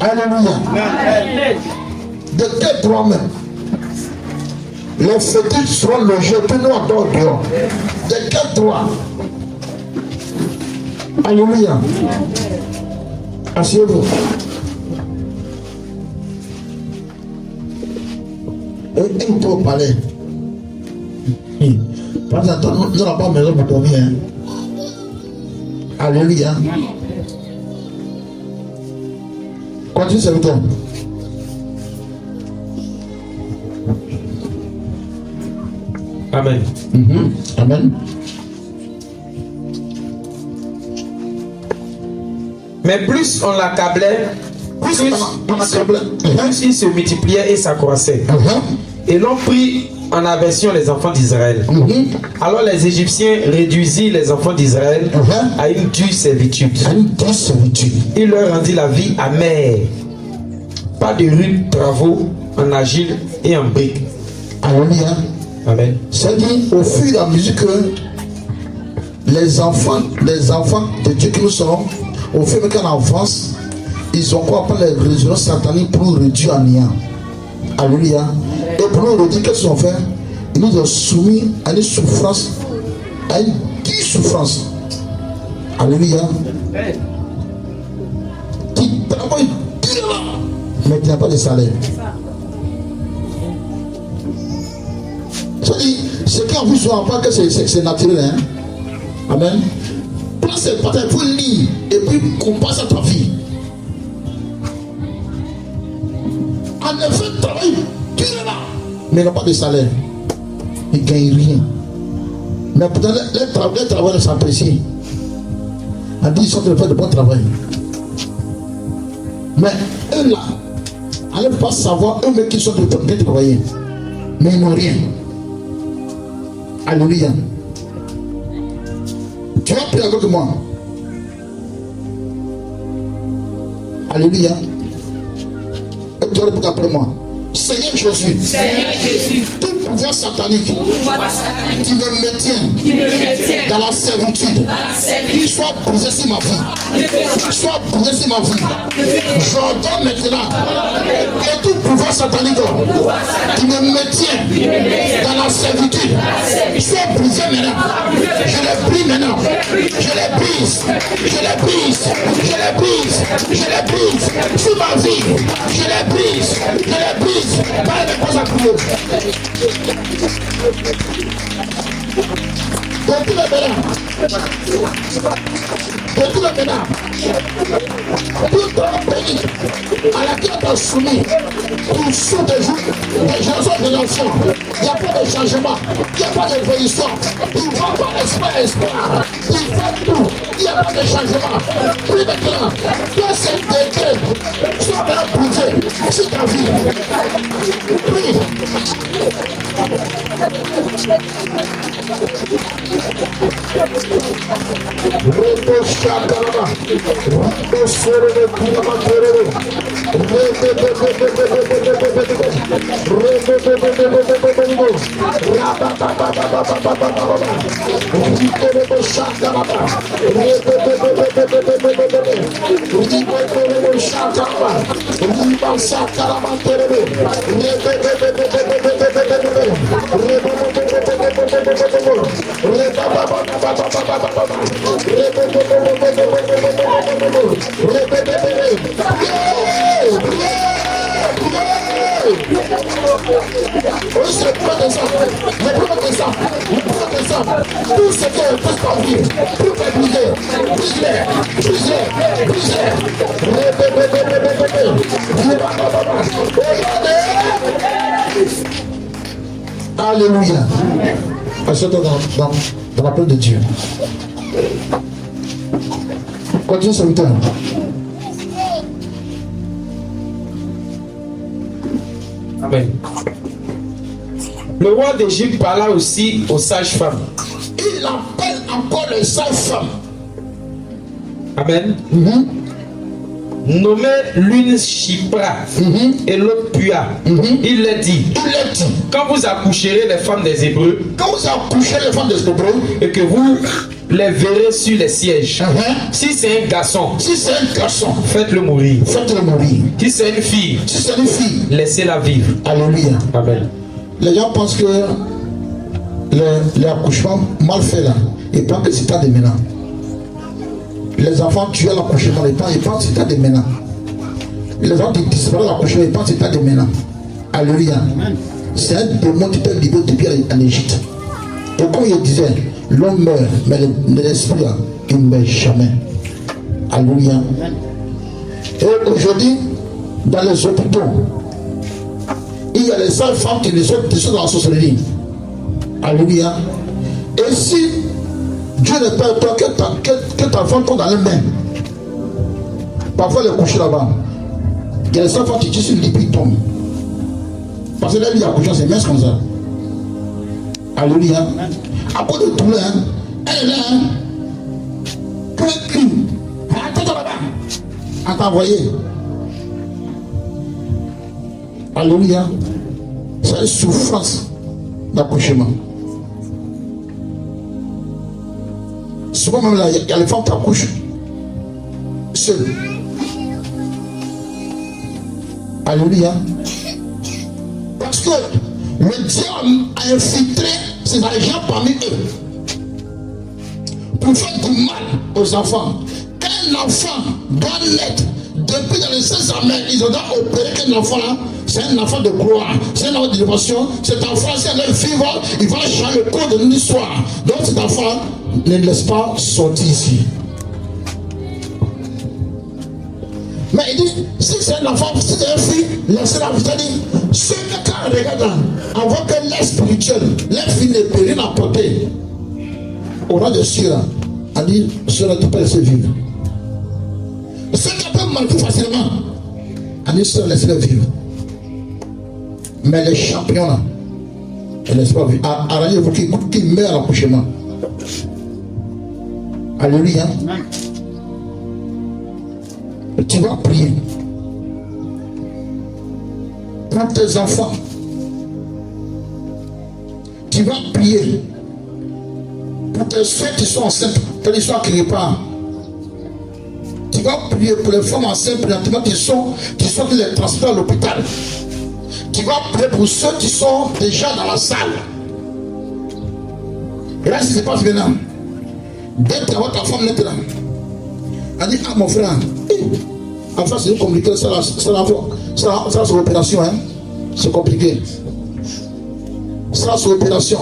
Alléluia. De quel droit même? Les fétiches seront logés, tout nous en dehors. De quel droit? Alléluia. Asseyez-vous. Et il faut parler. Par exemple, nous n'avons pas maison pour dormir. Alléluia. Continue, serviteur. Amen. Amen. Mais plus on l'accablait, plus il se multipliait et s'accroissait. Et l'on prit en aversion les enfants d'Israël. Alors les Égyptiens réduisirent les enfants d'Israël à une dure servitude. Il leur rendit la vie amère. Pas de rudes travaux en argile et en briques. Alléluia. Amen. C'est-à-dire au fur et à mesure que les enfants de Dieu qui nous sont, au fur et à mesure qu'on avance, ils ont quoi appelé les résolutions sataniques pour nous réduire à néant. Alléluia. Et pour nous redire qu'est-ce qu'ils ont fait? Ils nous ont soumis à une souffrance, à une dure souffrance. Alléluia. Qui travaille durement, mais qui n'a pas de salaire. Ce qui en vous soit pas que c'est naturel. Hein? Amen. Prends cette bataille, il faut lire et puis compense à ta vie. En effet, travaille durement, mais il n'a pas de salaire. Il ne gagne rien. Mais pourtant, les travailleurs s'apprécient. On dit qu'ils sont de faire de bon travail. Mais eux là, on ne peut pas savoir eux-mêmes qui sont de travailler. Mais ils n'ont rien. Alléluia. Tu vas prier avec moi. Alléluia. Et tu vas répéter après moi. Seigneur Jésus, tout pouvoir satanique qui me maintient dans la servitude, soit brisé sur ma vie, soit brisé sur ma vie. J'ordonne maintenant que tout pouvoir satanique qui me maintient dans la servitude, soit brisé maintenant. Je les brise maintenant. Je les brise. Je les brise. Je les brise. Je les brise sur ma vie. Je les brise. Je les brise. Par les causes à prier. De tous les ménages. De tous les ménages. Tout un pays à laquelle tu as soumis pour sous des jours, des chansons de l'enfant. Il n'y a pas de changement. Il n'y a pas de vieillissement. Il ne va pas espoir. Il fait tout. Il n'y a pas de changement. Plus maintenant, que cette décret soit bien brisé sur ta vie. Prie. Tout ce qui est pas envie, tout est brisé, Alléluia. Achète-toi dans la parole de Dieu. Continue sur le temps. Amen. Le roi d'Égypte parla aussi aux sages-femmes. Il appelle encore les sages-femmes. Amen. Nommé l'une Shipra et l'autre Pua. Il leur dit, quand vous accoucherez les femmes des Hébreux, et que vous les verrez sur les sièges, si c'est un garçon, faites-le mourir. Si c'est une fille, laissez-la vivre. Alléluia. Amen. Les gens pensent que l'accouchement mal fait là, ils pensent que c'est pas des ménans. Les enfants tués à l'accouchement, ils pensent que c'est pas des ménans. Les gens qui disparaissent à l'accouchement, ils pensent que c'est pas des ménans. Alléluia. C'est un démon qui était libéré depuis en Égypte. Et comme il disait, l'homme meurt, mais l'esprit, il ne meurt jamais. Alléluia. Et aujourd'hui, dans les hôpitaux, il y a les seules femmes qui sont dans la sorcellerie. Alléluia. Et si Dieu ne perd pas que ta femme tombe dans les mains, parfois elle est couchée là-bas. Il y a les seules femmes qui disent sur le lit puis tombent. Parce que là, il y a couché, c'est mince comme ça. Alléluia. À cause de tout là, elle est là. Que le crime. Attends là-bas. À t'envoyer. Alléluia. C'est une souffrance d'accouchement. Souvent même là, il y a les femmes qui accouchent seules. Alléluia. Parce que le diable a infiltré ses agents parmi eux pour faire du mal aux enfants. Qu'un enfant doit naître depuis dans les 16 ans, ils ont opéré qu'un enfant là, c'est un enfant de gloire, c'est un enfant de dévotion. Cet enfant, si elle est vivant, il va changer le cours de notre histoire. Donc cet enfant ne laisse pas sortir ici. Mais il dit, si c'est un enfant, si c'est une fille, laissez-la vous dire, ceux qui regardent, avant que l'air spirituel, l'air fille ne peut rien apporter. Au rang de Syra, a dit, cela ne peut pas laisser vivre. Ceux qui peuvent manquer facilement, a dit, cela laissez-le vivre. Mais les champions là, Elle n'est pas vue. Arrangez-vous qui meurt à l'accouchement. Alléluia. Tu vas prier pour tes enfants. Tu vas prier pour tes soeurs qui sont enceintes, tes soeurs qui réparent. Tu vas prier pour les femmes enceintes présentement qui sont les transferts à l'hôpital. Tu vas prier pour ceux qui sont déjà dans la salle. Et là, ce qui se passe maintenant, dès que ta femme est là, elle dit, ah mon frère, enfin c'est compliqué, ça c'est l'opération, hein? C'est compliqué. Ça c'est l'opération.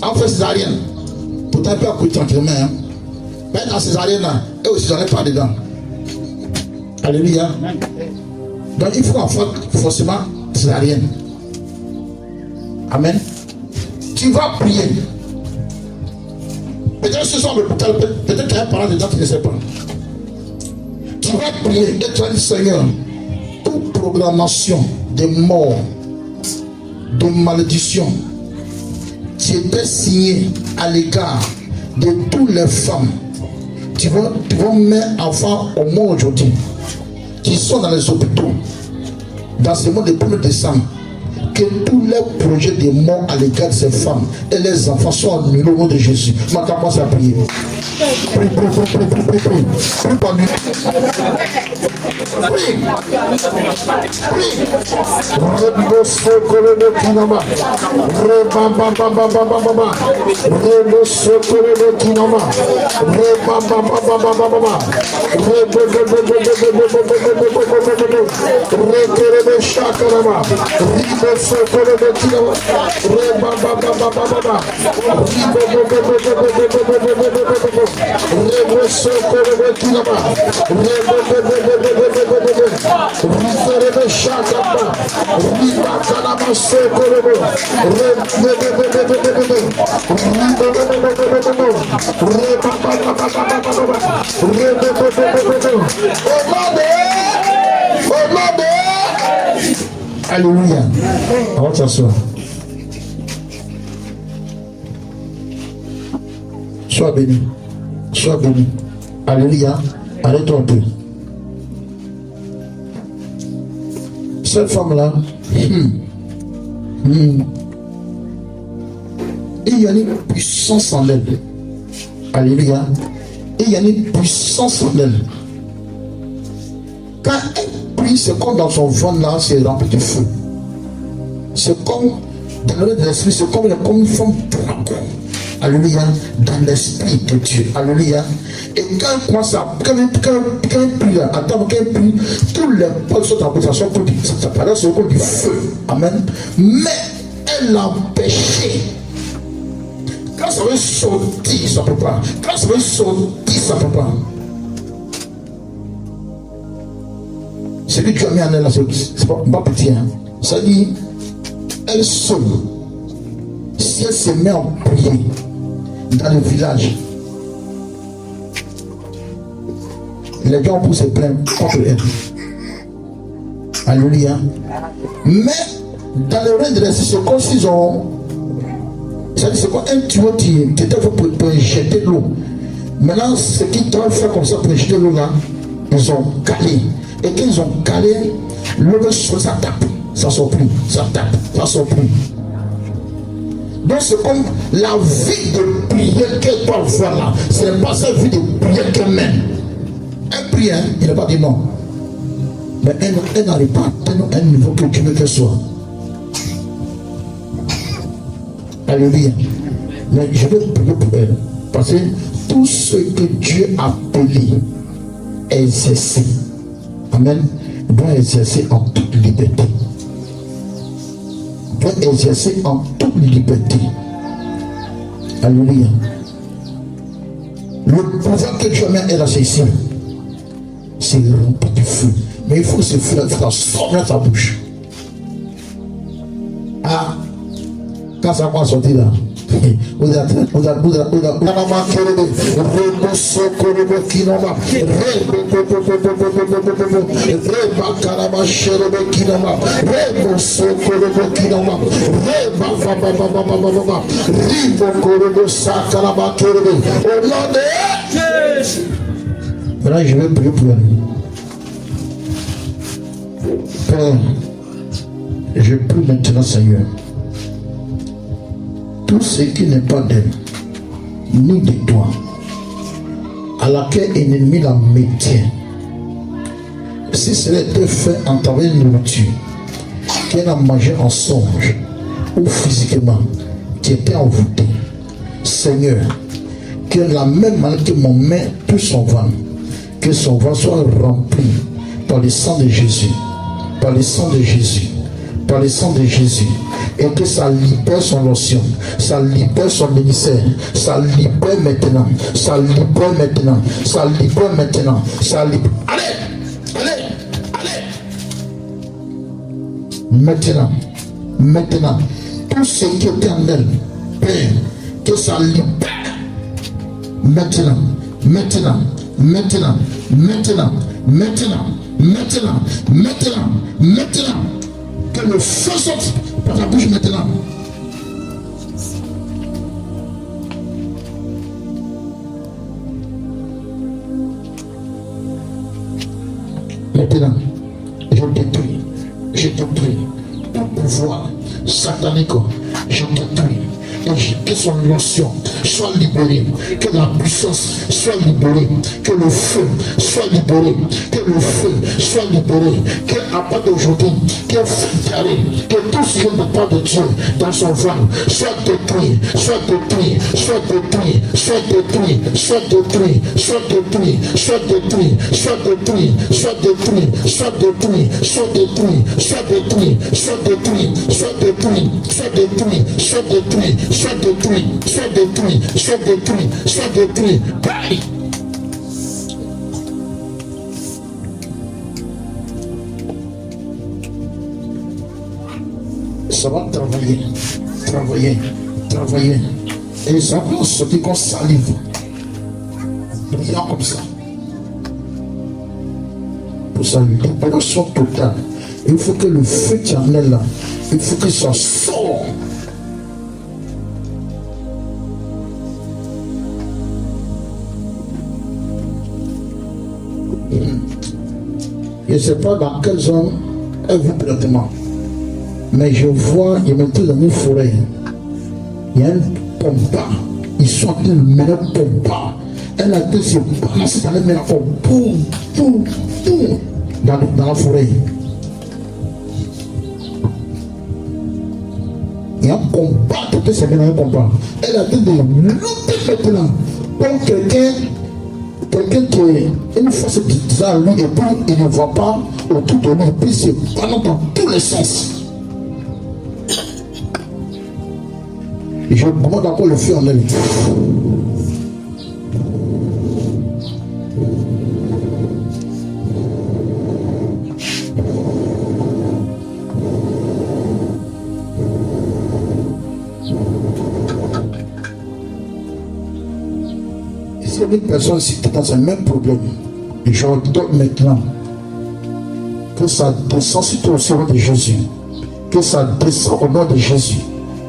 En fait, césarienne. Pourtant, elle peut accoucher tranquillement, hein? Mais dans césarienne là, et aussi j'en ai pas dedans. Alléluia. Donc il faut en faire forcément césarienne. Amen. Tu vas prier. Peut-être que ce soir, peut-être qu'il y a un parent dedans qui ne sait pas. Tu vas prier et tu vas dire, Seigneur, toute programmation de mort, de malédiction, qui était signée à l'égard de toutes les femmes, tu vas mettre enfants au monde aujourd'hui, qui sont dans les hôpitaux, dans ce mois de 1er décembre, que tous les projets de mort à l'égard de ces femmes et les enfants soient annulés au nom de Jésus. Maintenant, commence à prier. Prie. Alléluia. On va s'asseoir. Sois béni. Sois béni. Alléluia. Arrête-toi un peu. Cette femme-là, il y a une puissance en elle. Alléluia. Il y a une puissance en elle. Quand elle prie, c'est comme dans son ventre là, c'est rempli de feu. C'est comme dans le l'esprit, c'est comme une femme dragon. Alléluia, dans l'esprit de Dieu. Alléluia. Et quand elle commence à, quand elle prie là, attends, quand elle prie, tous les poils sont en position pour dire, ça paraît sur le coup du feu. Amen. Mais elle l'a empêché. Quand ça veut sortir, ça ne peut pas. Quand ça veut sortir, ça ne peut pas. C'est lui qui a mis en elle là, c'est pas petit, hein. Ça dit, elle seule, si elle se met en prier dans le village, les gens vont se plaindre contre elle. Alléluia. Mais dans le règne de l'esprit, c'est comme s'ils ont, c'est comme un tuyau qui était fait pour injecter l'eau. Maintenant, ce qu'ils doivent faire comme ça pour injecter l'eau là, ils ont calé. Et quand ils ont calé, l'eau va sortir, ça tape, ça sort plus, ça tape, ça sort plus. Donc c'est comme la vie de prière qu'elle doit faire là. Ce n'est pas sa vie de prière qu'elle mène. Elle prie, hein, il n'a pas dit non. Mais elle n'arrive pas à atteindre un niveau que Dieu veut qu'elle soit. Alléluia. Mais je vais prier pour elle. Parce que tout ce que Dieu a appelé, exercer. Amen. Doit exercer en toute liberté. Doit exercer en toute liberté. Alléluia. Le pouvoir que Dieu met elle a ici, c'est rempli du feu. Mais il faut ce feu, il faut transformer sa bouche. Ah, quand ça va sortir là, Maintenant, je vais prier pour elle. Père, je prie maintenant, Seigneur, tout ce qui n'est pas d'elle, ni de toi, à laquelle l'ennemi la maintient, si cela était fait en travers de nourriture, qu'elle a mangé en songe ou physiquement, qui était envoûté, Seigneur, que la même manière que mon main touche son ventre, que son ventre soit rempli par le sang de Jésus, par le sang de Jésus, par le sang de Jésus, et que ça libère son lotion, ça libère son ministère, ça libère maintenant, ça libère maintenant, ça libère maintenant, ça libère. Allez, maintenant, tout ce qui est en elle, Père, que ça libère. Maintenant, que le feu sorte par ta bouche maintenant. Maintenant, je détruis tout pouvoir satanique, je détruis. Que son notion soit libérée, que la puissance soit libérée, que le feu soit libéré, que le feu soit libéré, qu'à partir d'aujourd'hui, que tout ce qui n'est pas de Dieu dans son ventre soit détruit, soit détruit, soit détruit, soit détruit, soit détruit, soit détruit, soit détruit, soit détruit, soit détruit, soit détruit, soit détruit, soit détruit, soit détruit, soit détruit, soit détruit, soit détruit, soit détruit, soit détruit, soit détruit, soit détruit. Bye. Ça va travailler. Et ça va sortir comme salive. Brillant comme ça. Pour sa libération totale, il faut que le feu éternel là, il faut que ça sorte. Je ne sais pas dans quelle zone elle vit présentement, mais je vois, il y a maintenant dans une forêt, il y a un pompa, ils sont en train de mener un pompa, elle a été se balancer dans les mains encore, boum, dans la forêt. Il y a un combat, tout est dans un combat. Elle a été de lutter maintenant pour quelqu'un qui est une force bizarre lui et puis il ne voit pas autour de lui et puis c'est pendant dans tous les sens. Et je demande encore le feu en elle. Une personne ici qui est dans un même problème, et je donne maintenant que ça descend sur toi au nom de Jésus, que ça descend au nom de Jésus,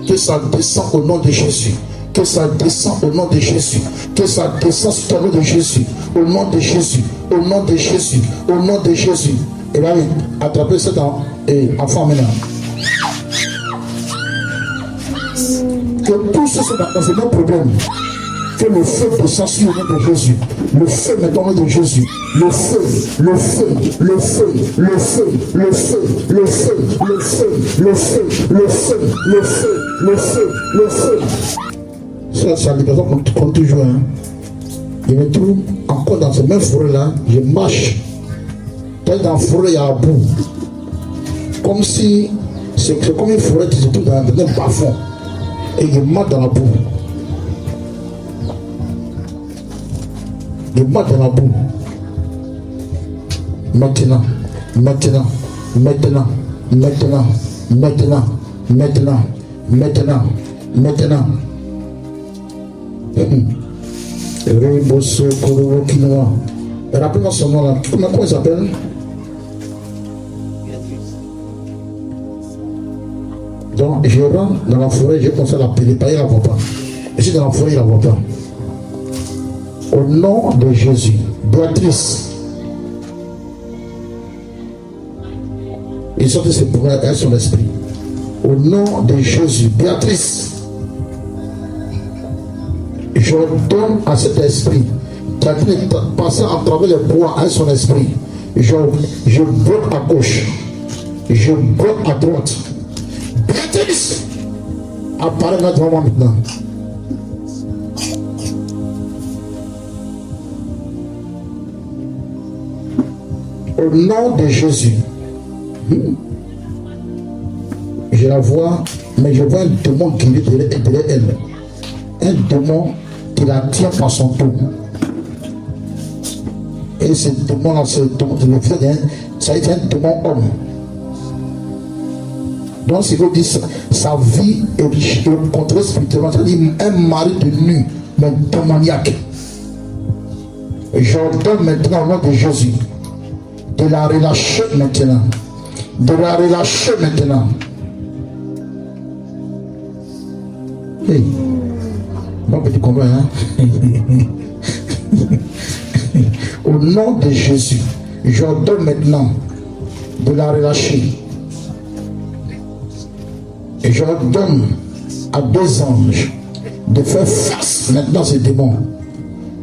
que ça descend au nom de Jésus, que ça descend au nom de Jésus, que ça descend sur toi au nom de Jésus, au nom de Jésus, au nom de Jésus, au nom de Jésus. Et là, attrapez cet enfant maintenant. Que tous ceux qui sont dans un même problème, que le feu descend sur le nom de Jésus. Le feu maintenant au nom de Jésus. Le feu, le feu, le feu, le feu, le feu, le feu, le feu, le feu, le feu, le feu, le feu, le feu. Ça, c'est la libération qu'on toujours. Je me trouve encore dans cette même forêt-là. Je marche. Dans la forêt, il y a un bout. Comme si c'est comme une forêt qui se trouve dans un bas-fond. Et je marche dans la boue. De moi dans la boue. Maintenant, maintenant, maintenant, maintenant, maintenant, maintenant, maintenant, maintenant, Rappelez-moi son nom là. Comment il s'appelle? Donc, je rentre dans la forêt, je commence à l'appeler, pas il ne la voit pas. Je suis dans la forêt, il ne la voit pas. Au nom de Jésus, Béatrice, il sort de ses poumons et son esprit. Au nom de Jésus, Béatrice, je donne à cet esprit qui a passé à travers les bois à son esprit. Je bloque à gauche, je bloque à droite. Béatrice, apparaît là devant moi maintenant. Au nom de Jésus, je la vois, mais je vois un démon qui est derrière elle. Un démon qui la tient par son dos. Et ce démon-là, ça a été un démon homme. Donc, si vous dites sa vie est riche, le contraire spirituellement, c'est-à-dire un mari de nu, mais démoniaque. J'ordonne maintenant au nom de Jésus de la relâcher maintenant. De la relâcher maintenant. Hey. Non, mais tu comprends, hein? Au nom de Jésus, j'ordonne maintenant de la relâcher. Et j'ordonne à deux anges de faire face maintenant à ces démons.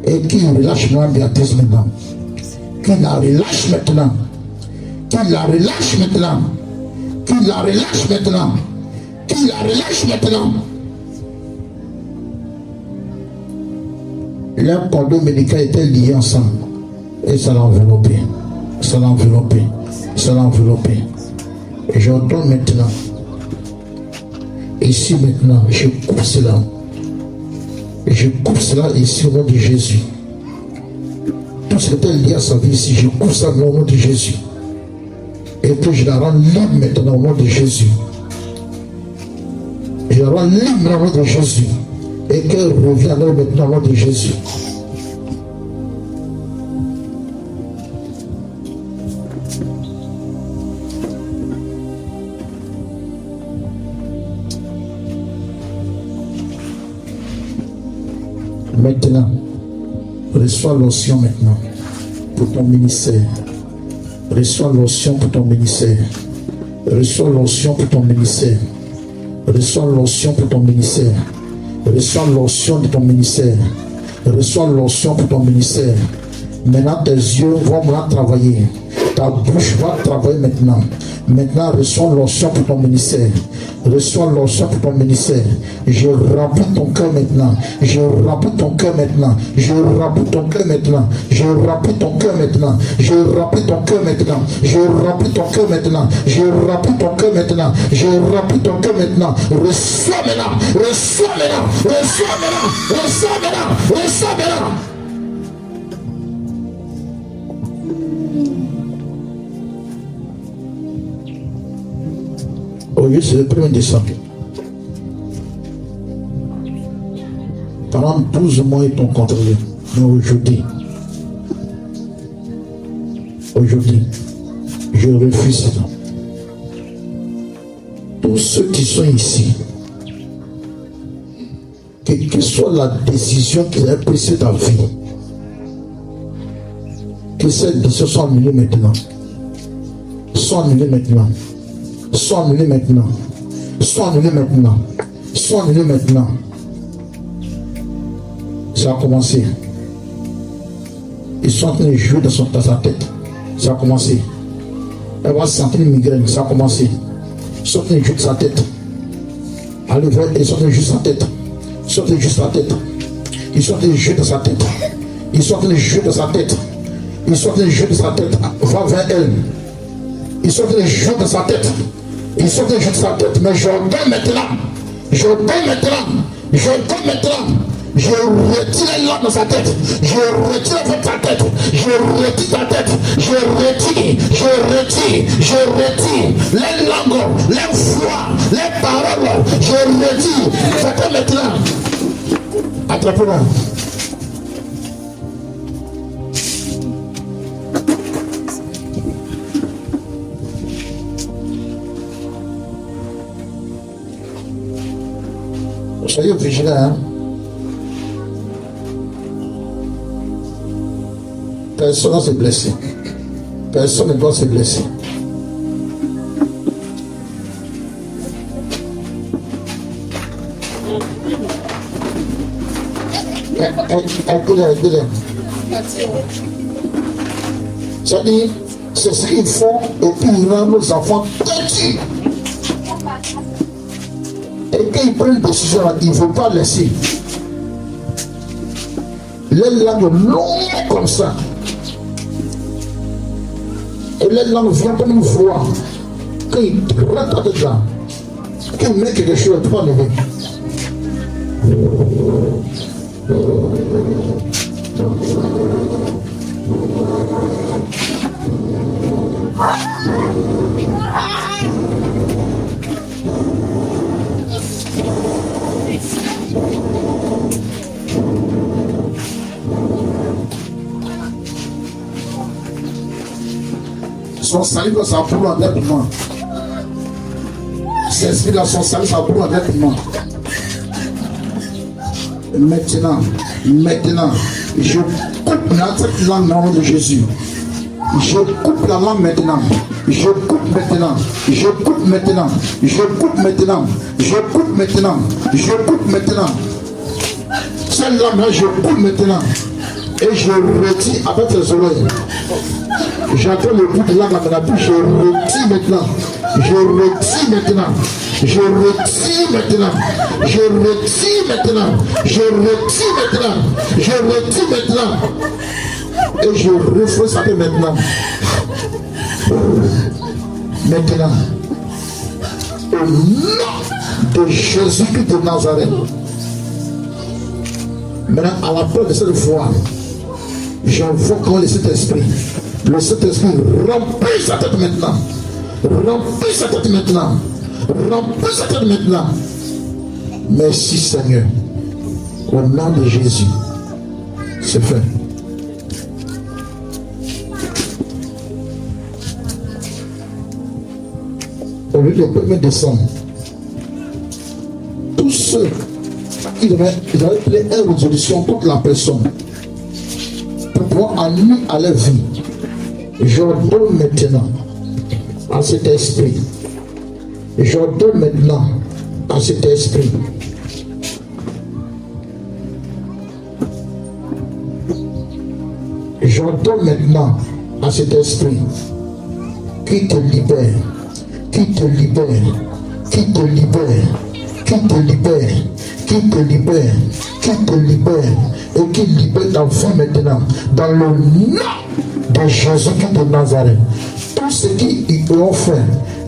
Et qu'ils relâchent maintenant Béatrice maintenant. Qu'il la relâche maintenant. Qu'il la relâche maintenant. Qu'il la relâche maintenant. Qu'il la relâche maintenant. Leur cordon médical était lié ensemble. Et ça l'a enveloppé. Ça l'a enveloppé. Ça l'a enveloppé. Et j'ordonne maintenant. Ici maintenant, je coupe cela. Et je coupe cela ici au nom de Jésus. Tout ce qui était lié à sa vie ici, je coupe ça au nom de Jésus. Et que je la rends libre maintenant au nom de Jésus. Je la rends libre au nom de Jésus. Et qu'elle revienne maintenant au nom de Jésus. Maintenant, reçois l'onction maintenant pour ton ministère. Reçois l'onction pour ton ministère. Reçois l'onction pour ton ministère. Reçois l'onction pour ton ministère. Reçois l'onction de ton ministère. Reçois l'onction pour ton ministère. Maintenant, tes yeux vont maintenant travailler. Ta bouche va travailler maintenant. Maintenant, reçois l'onction pour ton ministère. Reçois l'onction pour ton ministère. Je remplis ton cœur maintenant. Je remplis ton cœur maintenant. Je remplis ton cœur maintenant. Je remplis ton cœur maintenant. Je remplis ton cœur maintenant. Je remplis ton cœur maintenant. Je remplis ton cœur maintenant. Je remplis ton cœur maintenant. Reçois maintenant. Reçois maintenant. Reçois maintenant. Reçois maintenant. Reçois maintenant. Oui, c'est le 1er décembre. Pendant 12 mois, ils t'ont contrôlé. Mais aujourd'hui, je refuse ça. Tous ceux qui sont ici, quelle que soit la décision qu'ils aient prise dans ta vie, que cette décision soit annulée maintenant. Soit annulée maintenant. Soit annulé maintenant. Soit annulé maintenant. Soit annulé maintenant. Ça a commencé. Ils sont en train de jouer dans sa tête. Ça a commencé. Elle va sentir une migraine. Ça a commencé. Ils sont en train de jouer de sa tête. Allez, ils sont en train de jouer de sa tête. Ils sont en train de jouer de sa tête. Ils sont en train de jouer de sa tête. Ils sont en train de jouer de sa tête. Ils sont en train de jouer de sa tête. Va vers elle. Ils sont en train de jouer de sa tête. Ils sont déjà de sa tête, mais je ordonne maintenant. Je ordonne maintenant. Je ordonne maintenant. Je retire l'ordre de sa tête. Je retire votre tête. Je retire ta tête. Je retire. Je retire. Je retire. Les langues, les foi, les paroles. Je retire. Faites maintenant. entrepreneur. Soyez vigilants. Hein? Personne ne s'est blessé. Personne ne doit se blesser. Écoutez. C'est-à-dire, c'est ce qu'ils font et puis ils rendent nos enfants têtus. Et quand ils prennent une décision, il ne faut pas laisser. Les langues longues comme ça. Et les langues viennent comme une voix. Quand ils rentrent dedans, quand ils mettent quelque chose, ils vont lever. Son salut, ça brûle en nettement. Ses esprits dans son salut, ça brûle en nettement. Maintenant, je coupe cette langue dans le nom de Jésus. Je coupe la langue maintenant. Je coupe maintenant. Je coupe maintenant. Je coupe maintenant. Je coupe maintenant. Je coupe maintenant. Cette langue-là, je coupe maintenant. Et je retire avec les oreilles. J'entends le bout de langue à la bouche. Je retire maintenant. Je retire maintenant. Je retire maintenant. Je retire maintenant. Je retire maintenant. Je retire maintenant. Et je refais ça maintenant. Maintenant. Au nom de Jésus-Christ de Nazareth. Maintenant, à la place de cette voix, j'invoque le Saint-Esprit. Le Saint-Esprit remplit sa tête maintenant. Remplis sa tête maintenant. Remplis sa tête maintenant. Merci Seigneur. Au nom de Jésus. C'est fait. Au lieu de 1er décembre, tous ceux qui devaient pris une résolution contre la personne pour pouvoir amener à leur vie, j'ordonne maintenant à cet esprit. J'ordonne maintenant à cet esprit. J'ordonne maintenant à cet esprit qui te libère, qui te libère, qui te libère, qui te libère, qui te libère, qui te libère et qui libère ta vie maintenant dans le nom de Jésus-Christ de Nazareth. Tout ce qu'ils ont fait,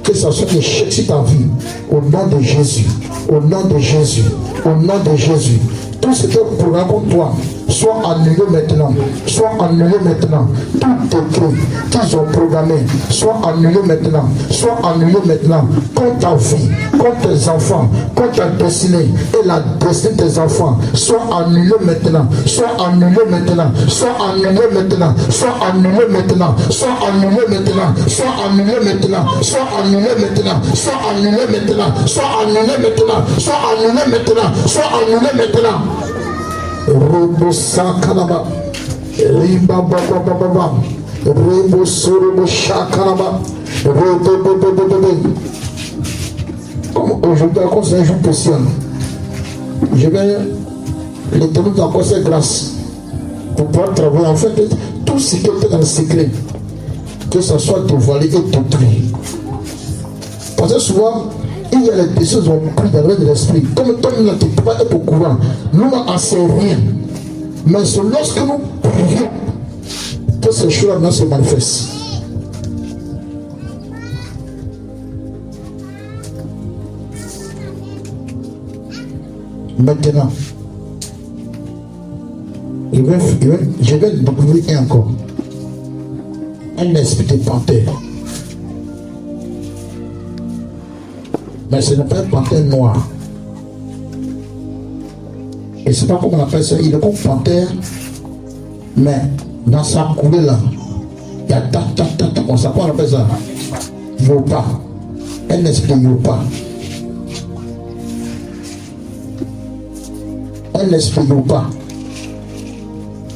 que ça soit échec sur ta vie, au nom de Jésus, au nom de Jésus, au nom de Jésus. Tout ce que pour raconter toi, soit annulé maintenant, soit annulé maintenant. Tout écrit qu'ils ont programmé, soit annulé maintenant, soit annulé maintenant. Contre ta vie, contre tes enfants, contre ta destinée et la destinée de tes enfants, soit annulé maintenant, soit annulé maintenant, soit annulé maintenant, soit annulé maintenant, soit annulé maintenant, soit annulé maintenant, soit annulé maintenant, soit annulé maintenant, soit annulé maintenant, soit annulé maintenant, soit annulé maintenant. Rebo sakanaba, rimba baba baba, rebo sorobo shakanaba, rebo. Comme aujourd'hui, c'est un jour spécial. Je vais l'éternel nous accorder grâce pour pouvoir travailler. En fait, tout ce qui était dans le secret, que ça soit dévoilé et détruit. Parce que souvent, il y a les décisions prises dans de l'esprit. Comme toi, nous ne peut pas être au courant. Nous n'en savons rien. Mais c'est lorsque nous prions que ces choses-là se manifestent. Maintenant, je vais découvrir encore un esprit de panthère. Mais ce n'est pas un panthère noir. Et c'est pas comment on appelle ça, il est comme panthère, mais dans sa coulée là, il y a ta, on sait pas on appelle ça. Yopa. Un esprit Yopa. Un esprit Yopa.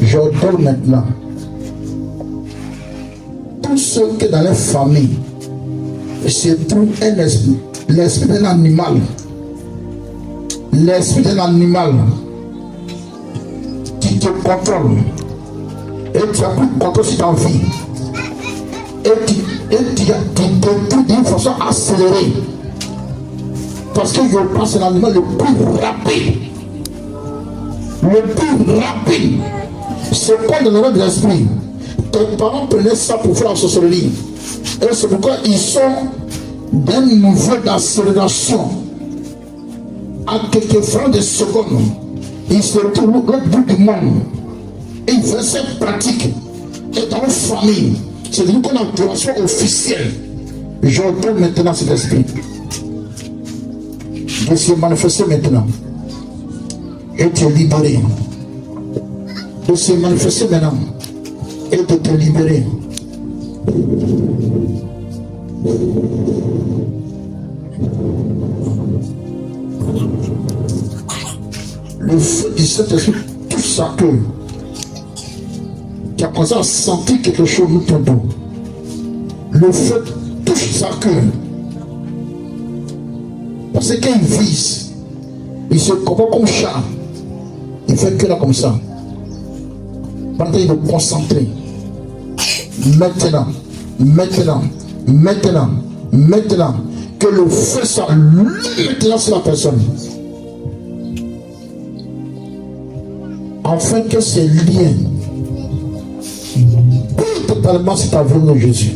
J'ordonne maintenant tous ceux qui dans les familles se trouvent un esprit, l'esprit d'un animal, l'esprit d'un animal qui te contrôle et tu as plus de contrôle sur ta vie et tu détruis d'une façon accélérée parce que je pense c'est l'animal le plus rapide. Le plus rapide, c'est quoi dans le rôle de l'esprit? Tes parents prenaient ça pour faire la sorcellerie. Et c'est pourquoi ils sont d'un niveau d'accélération. À quelques francs de secondes, ils se retrouvent au bout du monde. Et ils font cette pratique. Et dans leur famille, c'est devenu qu'on a une violation officielle. J'ordonne maintenant cet esprit de se manifester maintenant. Et te libérer. De se manifester maintenant. Et de te libérer. Le feu du Saint-Esprit touche sa queue. Tu as commencé à sentir quelque chose dans ton dos. Le feu touche sa queue. Parce qu'il vise. Il se comporte comme chat. Il fait que là comme ça. Pendant qu'il est concentré. Maintenant, que le feu soit maintenant sur la personne. Afin que ces liens brûlent totalement sur ta volonté de Jésus.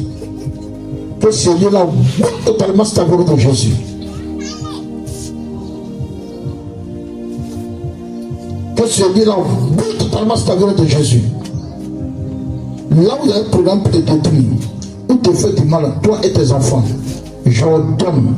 Que ces liens-là brûlent totalement sur ta volonté de Jésus. Que ces liens-là brûlent totalement sur ta volonté de Jésus. Là où il y a un programme pour te détruire, où te fait du mal, toi et tes enfants, j'ordonne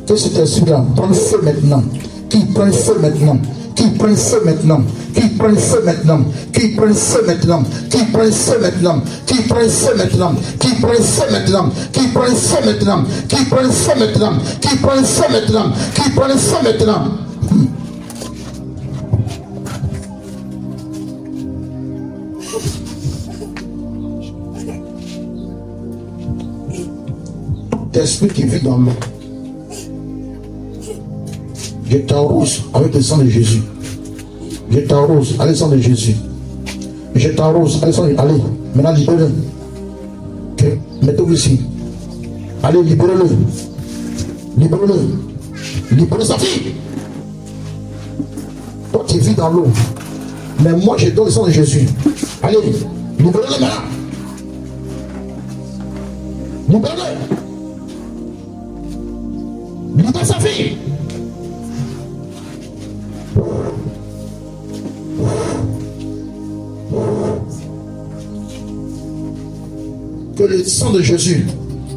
que cet esprit-là prenne feu maintenant, qu'il prenne feu maintenant, qu'il prenne feu maintenant, qu'il prenne feu maintenant, qu'il prenne feu maintenant, qu'il prenne feu maintenant, qu'il prenne feu maintenant, qu'il prenne feu maintenant, qu'il prenne feu maintenant, qu'il prenne feu maintenant, qu'il prenne feu maintenant, qu'il prenne feu maintenant. L'esprit qui vit dans l'eau, je t'arrose avec le sang de Jésus. Je t'arrose avec le sang de Jésus. Je t'arrose avec le sang de Jésus. Allez, maintenant libérez-le. Okay. Mettez-vous ici. Allez, libérez-le. Libérez-le. Libérez sa fille. Toi qui vis dans l'eau. Mais moi je donne le sang de Jésus. Allez, libérez-le maintenant. Libérez-le. Libère sa fille. Que le sang de Jésus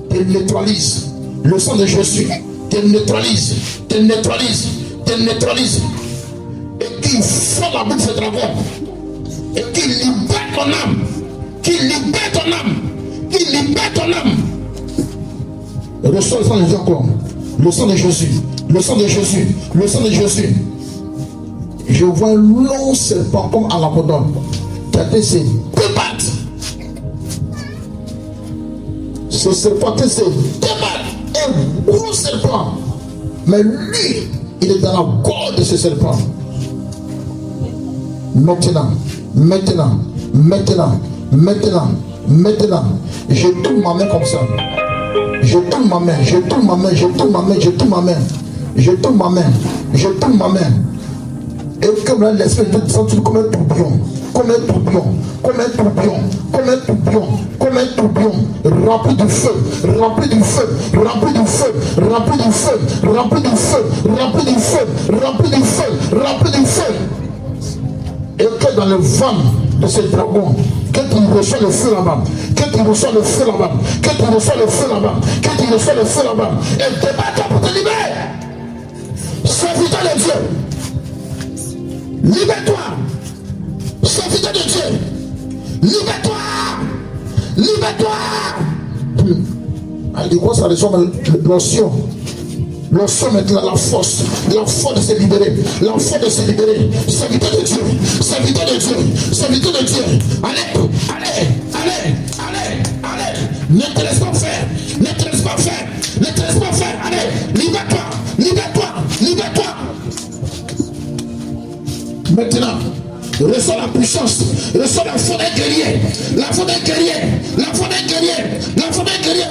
te neutralise. Le sang de Jésus te neutralise. Te neutralise. Te neutralise. Et qu'il soit la bouche de ce dragon. Et qu'il libère ton âme. Qu'il libère ton âme. Qu'il libère ton âme. Reçois le sang de Jésus encore. Le sang de Jésus, le sang de Jésus, le sang de Jésus. Je vois un long serpent comme à l'abandon qui a été ses débattre. Ce serpent qui se débattre, un gros serpent. Mais lui, il est dans la gorge de ce serpent. Maintenant, je tourne ma main comme ça. Je tourne ma main. Et comme là, l'esprit de sentir comme un tourbillon, rempli du feu, et que dans le ventre de ce dragon, que tu reçois le feu là-bas, et débat-toi pour te libérer. Serviteur de Dieu. Libère-toi. Serviteur de Dieu. Libère-toi. Libère-toi. De quoi ça ressemble l'onction? L'onction maintenant, la force de se libérer, la force de se libérer. Serviteur de Dieu, serviteur de Dieu, serviteur de Dieu. Allez, allez, allez, allez, allez. Ne te laisse pas faire, ne te laisse pas faire, ne te laisse pas faire. Allez, libère-toi, libère-toi, libère-toi. Maintenant, reçois la puissance, reçois la foi d'un guerrier, la foi d'un guerrier, la foi d'un guerrier, la foi d'un guerrier.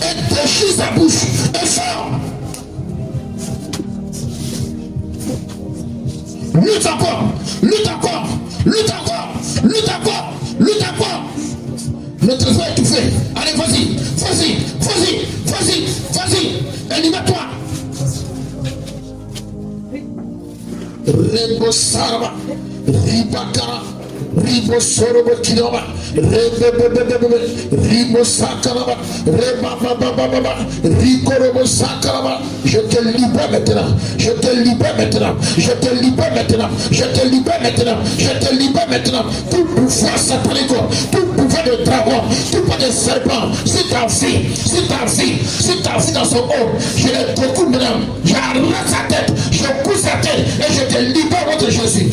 Et déchire sa bouche, et sort. Lutte encore, lutte encore, lutte encore, lutte encore, lutte encore. Notre foi est étouffé. Allez, vas-y, vas-y, vas-y, vas-y, vas-y. Et libère-toi. Rebo Saraba, Ribakara, Ribo Sorobo Kinoma, Ribo Sakaraba, Rebabababa, Rikorobo Sakaraba. Je te libère maintenant, je te libère maintenant, je te libère maintenant, je te libère maintenant, je te libère maintenant. Tout pouvoir satanique, tout pouvoir de dragon, tout pouvoir de serpent, c'est ta vie, c'est ta vie, c'est ta vie dans son haut. Je l'ai beaucoup maintenant, j'arrête sa tête, je pousse sa tête et je te libère votre Jésus.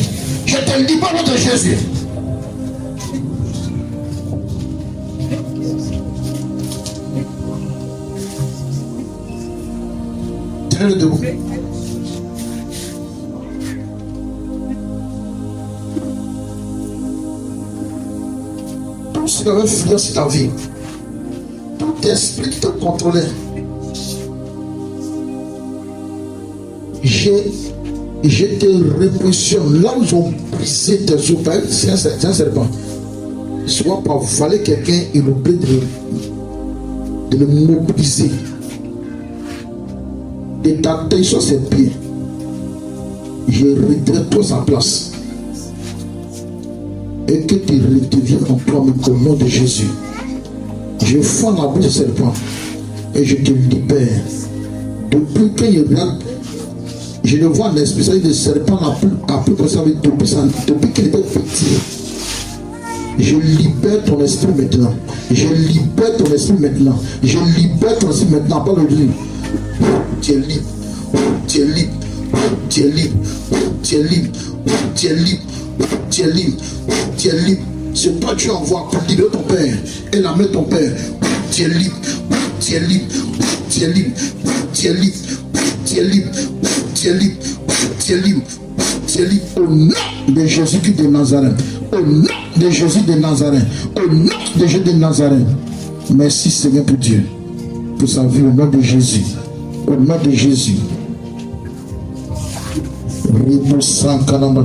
Je te libère votre Jésus. Tenez-le debout. Tout ce qui avait fui sur ta vie, tout esprit qui te contrôlait, j'ai te répulsion. Là où ils ont brisé tes os, c'est un serpent. Soit par valer quelqu'un, il oublie de le mobiliser. Et t'attends sur ses pieds. Je retire toi sa place. Et que tu redeviennes en toi-même au nom de Jésus. Je fends la bouche de serpent et je te libère. Depuis que je le vois en esprit, ça dit le serpent n'a plus conservé depuis qu'il était petit. Je libère ton esprit maintenant. Je libère ton esprit maintenant. Je libère ton esprit maintenant. Pas le livre. Tu es libre. Tu es libre. Tu es libre. Tu es libre. Tu es libre. Tu es libre. Tu es libre. C'est toi tu envoies pour libérer ton père et la main de ton père. Tu es libre. Tu es libre. Tu es libre. Tu es libre. Tu es libre. Tu es libre. Tu es libre. Tu es libre. Au nom de Jésus-Christ de Nazareth. Au nom de Jésus de Nazareth. Au nom de Jésus de Nazareth. Merci Seigneur pour Dieu. Pour sa vie au nom de Jésus. Au nom de Jésus. Ribo Sankanama.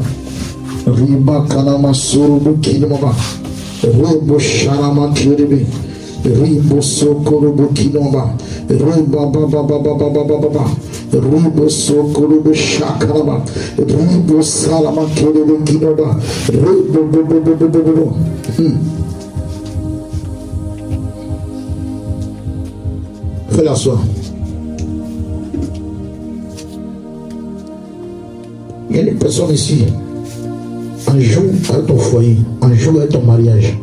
Riba Kanama Sorobo Kinoma. Ribo Sharama Kirebe. Ribo Sokorobo Kinoma. Riba Baba. Ribo Sokorobo Shakarama. Ribo Salama Kirebe Kinoma. Ribo. Fais la soie. Il y a des personnes ici, un jour avec ton foyer, un jour avec ton mariage,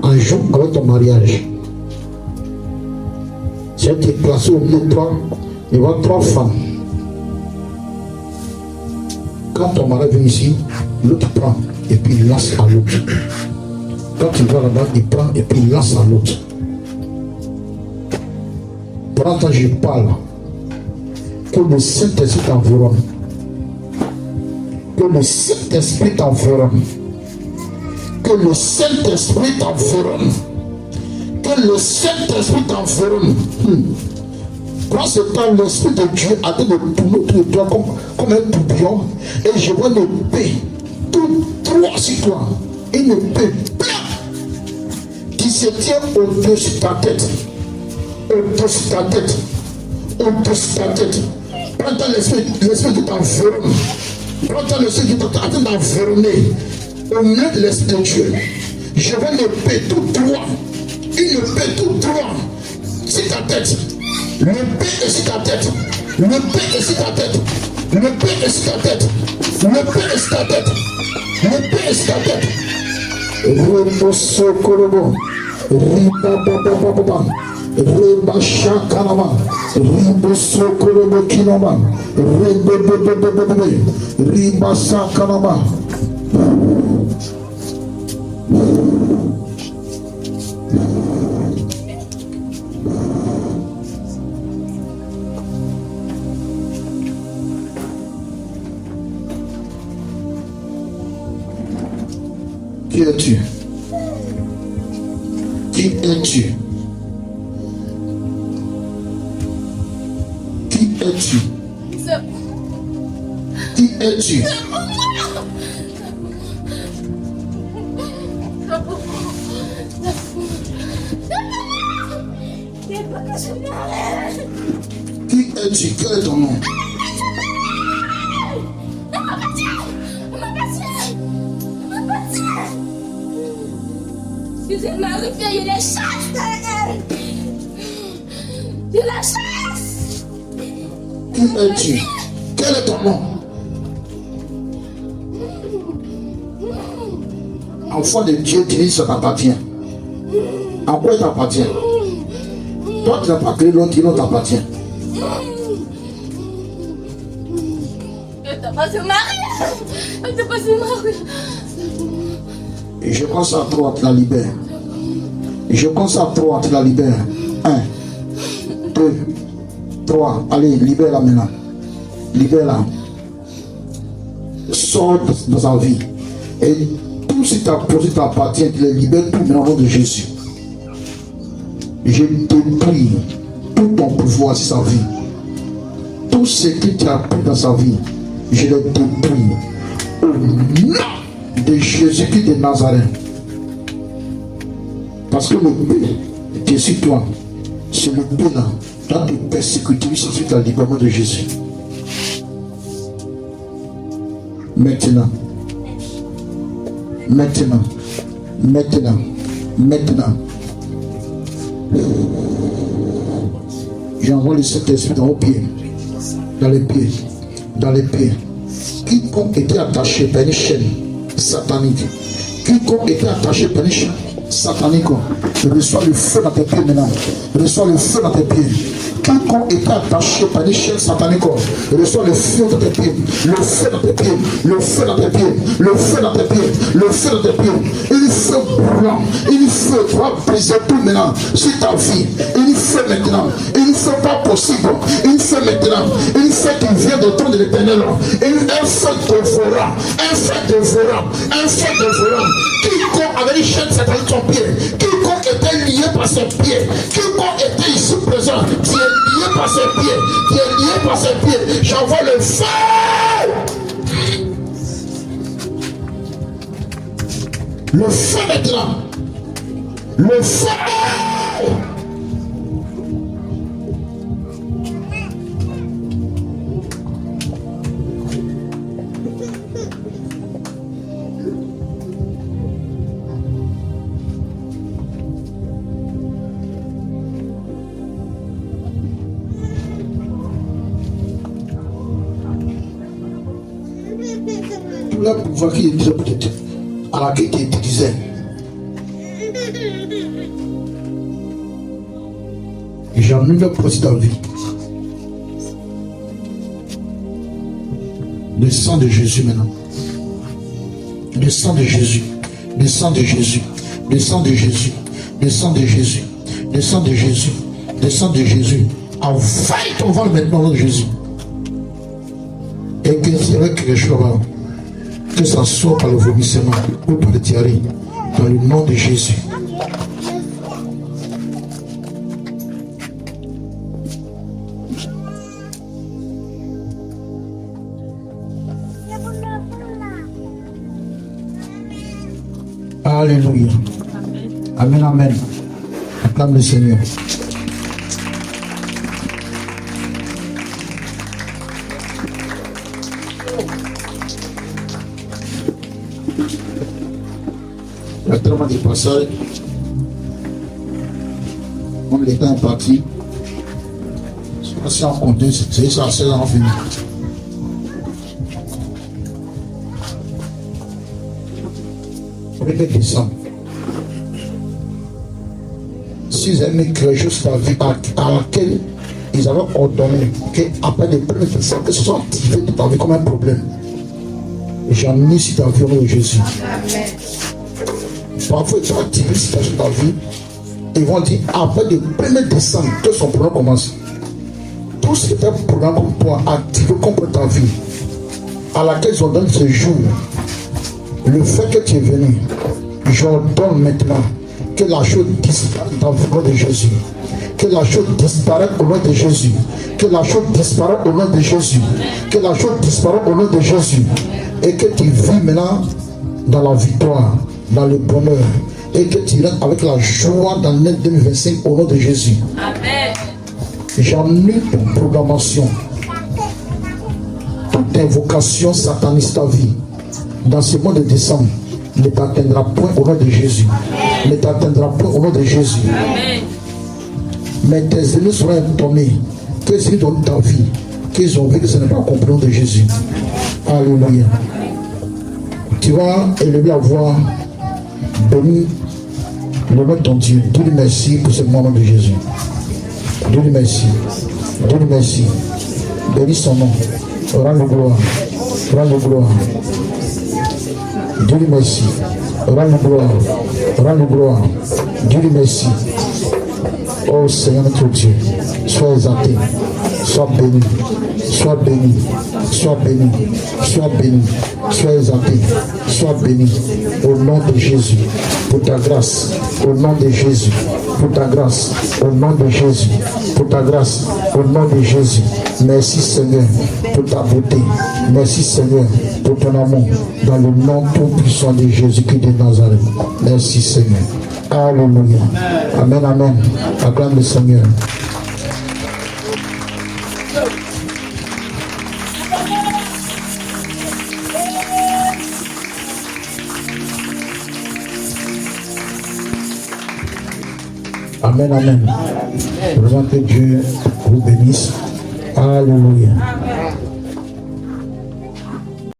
un jour avec ton mariage. Tu as été placé au milieu de toi, il y a 3 femmes. Quand ton mari vient ici, l'autre prend et puis il lance à l'autre. Quand il va là-bas, il prend et puis il lance à l'autre. Pendant que je parle, que le Saint-Esprit t'environne. Que le Saint-Esprit t'environne. Que le Saint-Esprit t'environne. Que le Saint-Esprit t'environne. Prends ce temps, l'Esprit de Dieu a été de tourner autour de toi comme un tourbillon. Et je vois l'épée tout droit sur toi. Une épée pleine qui se tient au-dessus de ta tête. Au-dessus de ta tête. Au-dessus de ta tête. Prends l'esprit qui t'environne. Prends l'esprit qui t'environner. Au nom de l'Esprit de Dieu. Je vois l'épée tout droit. Une épée tout droit. Sur ta tête. L'épée est sur ta tête. L'épée est sur ta tête. Le Père est ta tête. Le Père est ta tête. Le Père est ta tête. Rebosso Korobo. Ribababababa. Rebasha Kanama. Rebosso Korobo Kinoma. Rebebebebebe. Ribasa Kanama. Qui es-tu? Qui es-tu? Qui es-tu? Qui es-tu? Qui es-tu? Quel est ton nom? Excusez-moi, il y a des chasses derrière. Il y a la chasse. Qui es-tu? Quel est ton nom? Enfant de Dieu, tu dis ça t'appartient. À quoi il t'appartient? Toi tu n'as pas créé l'autre, il t'appartient. T'as pas se marier. T'as pas se marier. Et je pense à toi, tu la libères. Et je pense à toi, tu la libères. 1, 2, 3. Allez, libère-la maintenant. Libère-la. Sors de sa vie. Et tout ce qui t'a posé t'appartient, tu les libères tout maintenant au nom de Jésus. Je détruis tout ton pouvoir sur sa vie. Tout ce que tu as pris dans sa vie, je le détruis. Au nom de Jésus-Christ de Nazareth. Parce que le but qui est sur toi, c'est le but là, dans te persécuter suite à libération de Jésus. Maintenant, maintenant, maintenant, maintenant, j'envoie le Saint-Esprit dans les pieds, dans les pieds, dans les pieds. Quiconque était attaché par une chaîne satanique, quiconque était attaché par une chaîne satanique, reçois le feu dans tes pieds maintenant, reçois le feu dans tes pieds. Quiconque était attaché par une chaîne satanique, reçois le feu dans tes pieds, le feu dans tes pieds, le feu dans tes pieds, le feu dans tes pieds, le feu dans tes pieds. Il feu brûlant, il feu, tu vas briser tout maintenant sur ta vie. Il feu maintenant, il feu pas possible, il feu maintenant, il feu qui vient de ton de l'éternel, un feu dévorant, un feu dévorant, un feu dévorant. Quiconque avait une chaîne satanique sur son pied, quiconque était lié par ses pieds, quiconque était ici présent, tu es lié par ses pieds, tu es lié par ses pieds, j'envoie le feu. Le feu maintenant. Le feu. Tout le pouvoir qui est peut-être à la qui disait. J'emmène le procès dans la vie. Le sang de Jésus maintenant. Le sang de Jésus. Le sang de Jésus. Le sang de Jésus. Le sang de Jésus. Le sang de Jésus. Le sang de Jésus. Envahis ton ventre maintenant au nom de Jésus. Et que c'est avec les choses, que ça soit par le vomissement ou par le diarrhée. Dans le nom de Jésus. Alléluia. Amen, amen. Acclame le Seigneur. Le traitement du passage, comme l'état est parti, si on compte, c'est ça, c'est là, on finit. 1er décembre, s'ils aiment quelque chose ta vie à laquelle ils avaient ordonné qu'après les 1er décembre, que ce soit activé de ta vie comme un problème, j'en ai si ta vie au nom de Jésus. Parfois, ils sont activés si ta vie. Ils vont dire après le 1er décembre que son programme commence. Tout ce qui est un programme comme toi, activé contre ta vie, à laquelle ils ont donné ce jour, le fait que tu es venu, j'ordonne maintenant que la chose disparaisse dans le nom de Jésus. Que la chose disparaisse au nom de Jésus. Que la chose disparaisse au nom de Jésus. Que la chose disparaisse au nom de Jésus. Et que tu vis maintenant dans la victoire, dans le bonheur. Et que tu rentres avec la joie dans l'année 2025 au nom de Jésus. Amen. J'annule toute programmation, toute invocation sataniste à vie dans ce mois de décembre ne t'atteindra point au nom de Jésus. Ne t'atteindra point au nom de Jésus. Amen. Mais tes ennemis seront étonnés que c'est dans ta vie qu'ils ont vu que ce n'est pas compris au nom de Jésus. Alléluia. Tu vas élever la voix, bénis le nom de ton Dieu. Dis-lui merci pour ce moment de Jésus. Dis-lui merci. Dis-lui merci. Bénis son nom. Rends-le gloire. Rends-le gloire. Dis-lui merci. Rends-le gloire. Rends-le gloire. Dis-lui merci. Oh Seigneur notre Dieu, sois exalté, sois béni, sois béni, sois béni, sois béni, sois exalté, sois béni, au nom de Jésus, pour ta grâce, au nom de Jésus, pour ta grâce, au nom de Jésus, pour ta grâce, au nom de Jésus. Merci Seigneur pour ta beauté, merci Seigneur pour ton amour, dans le nom tout puissant de Jésus-Christ de Nazareth. Merci Seigneur. Alléluia. Amen, amen. Acclame le Seigneur. Amen, amen. Vraiment que Dieu vous bénisse. Alléluia.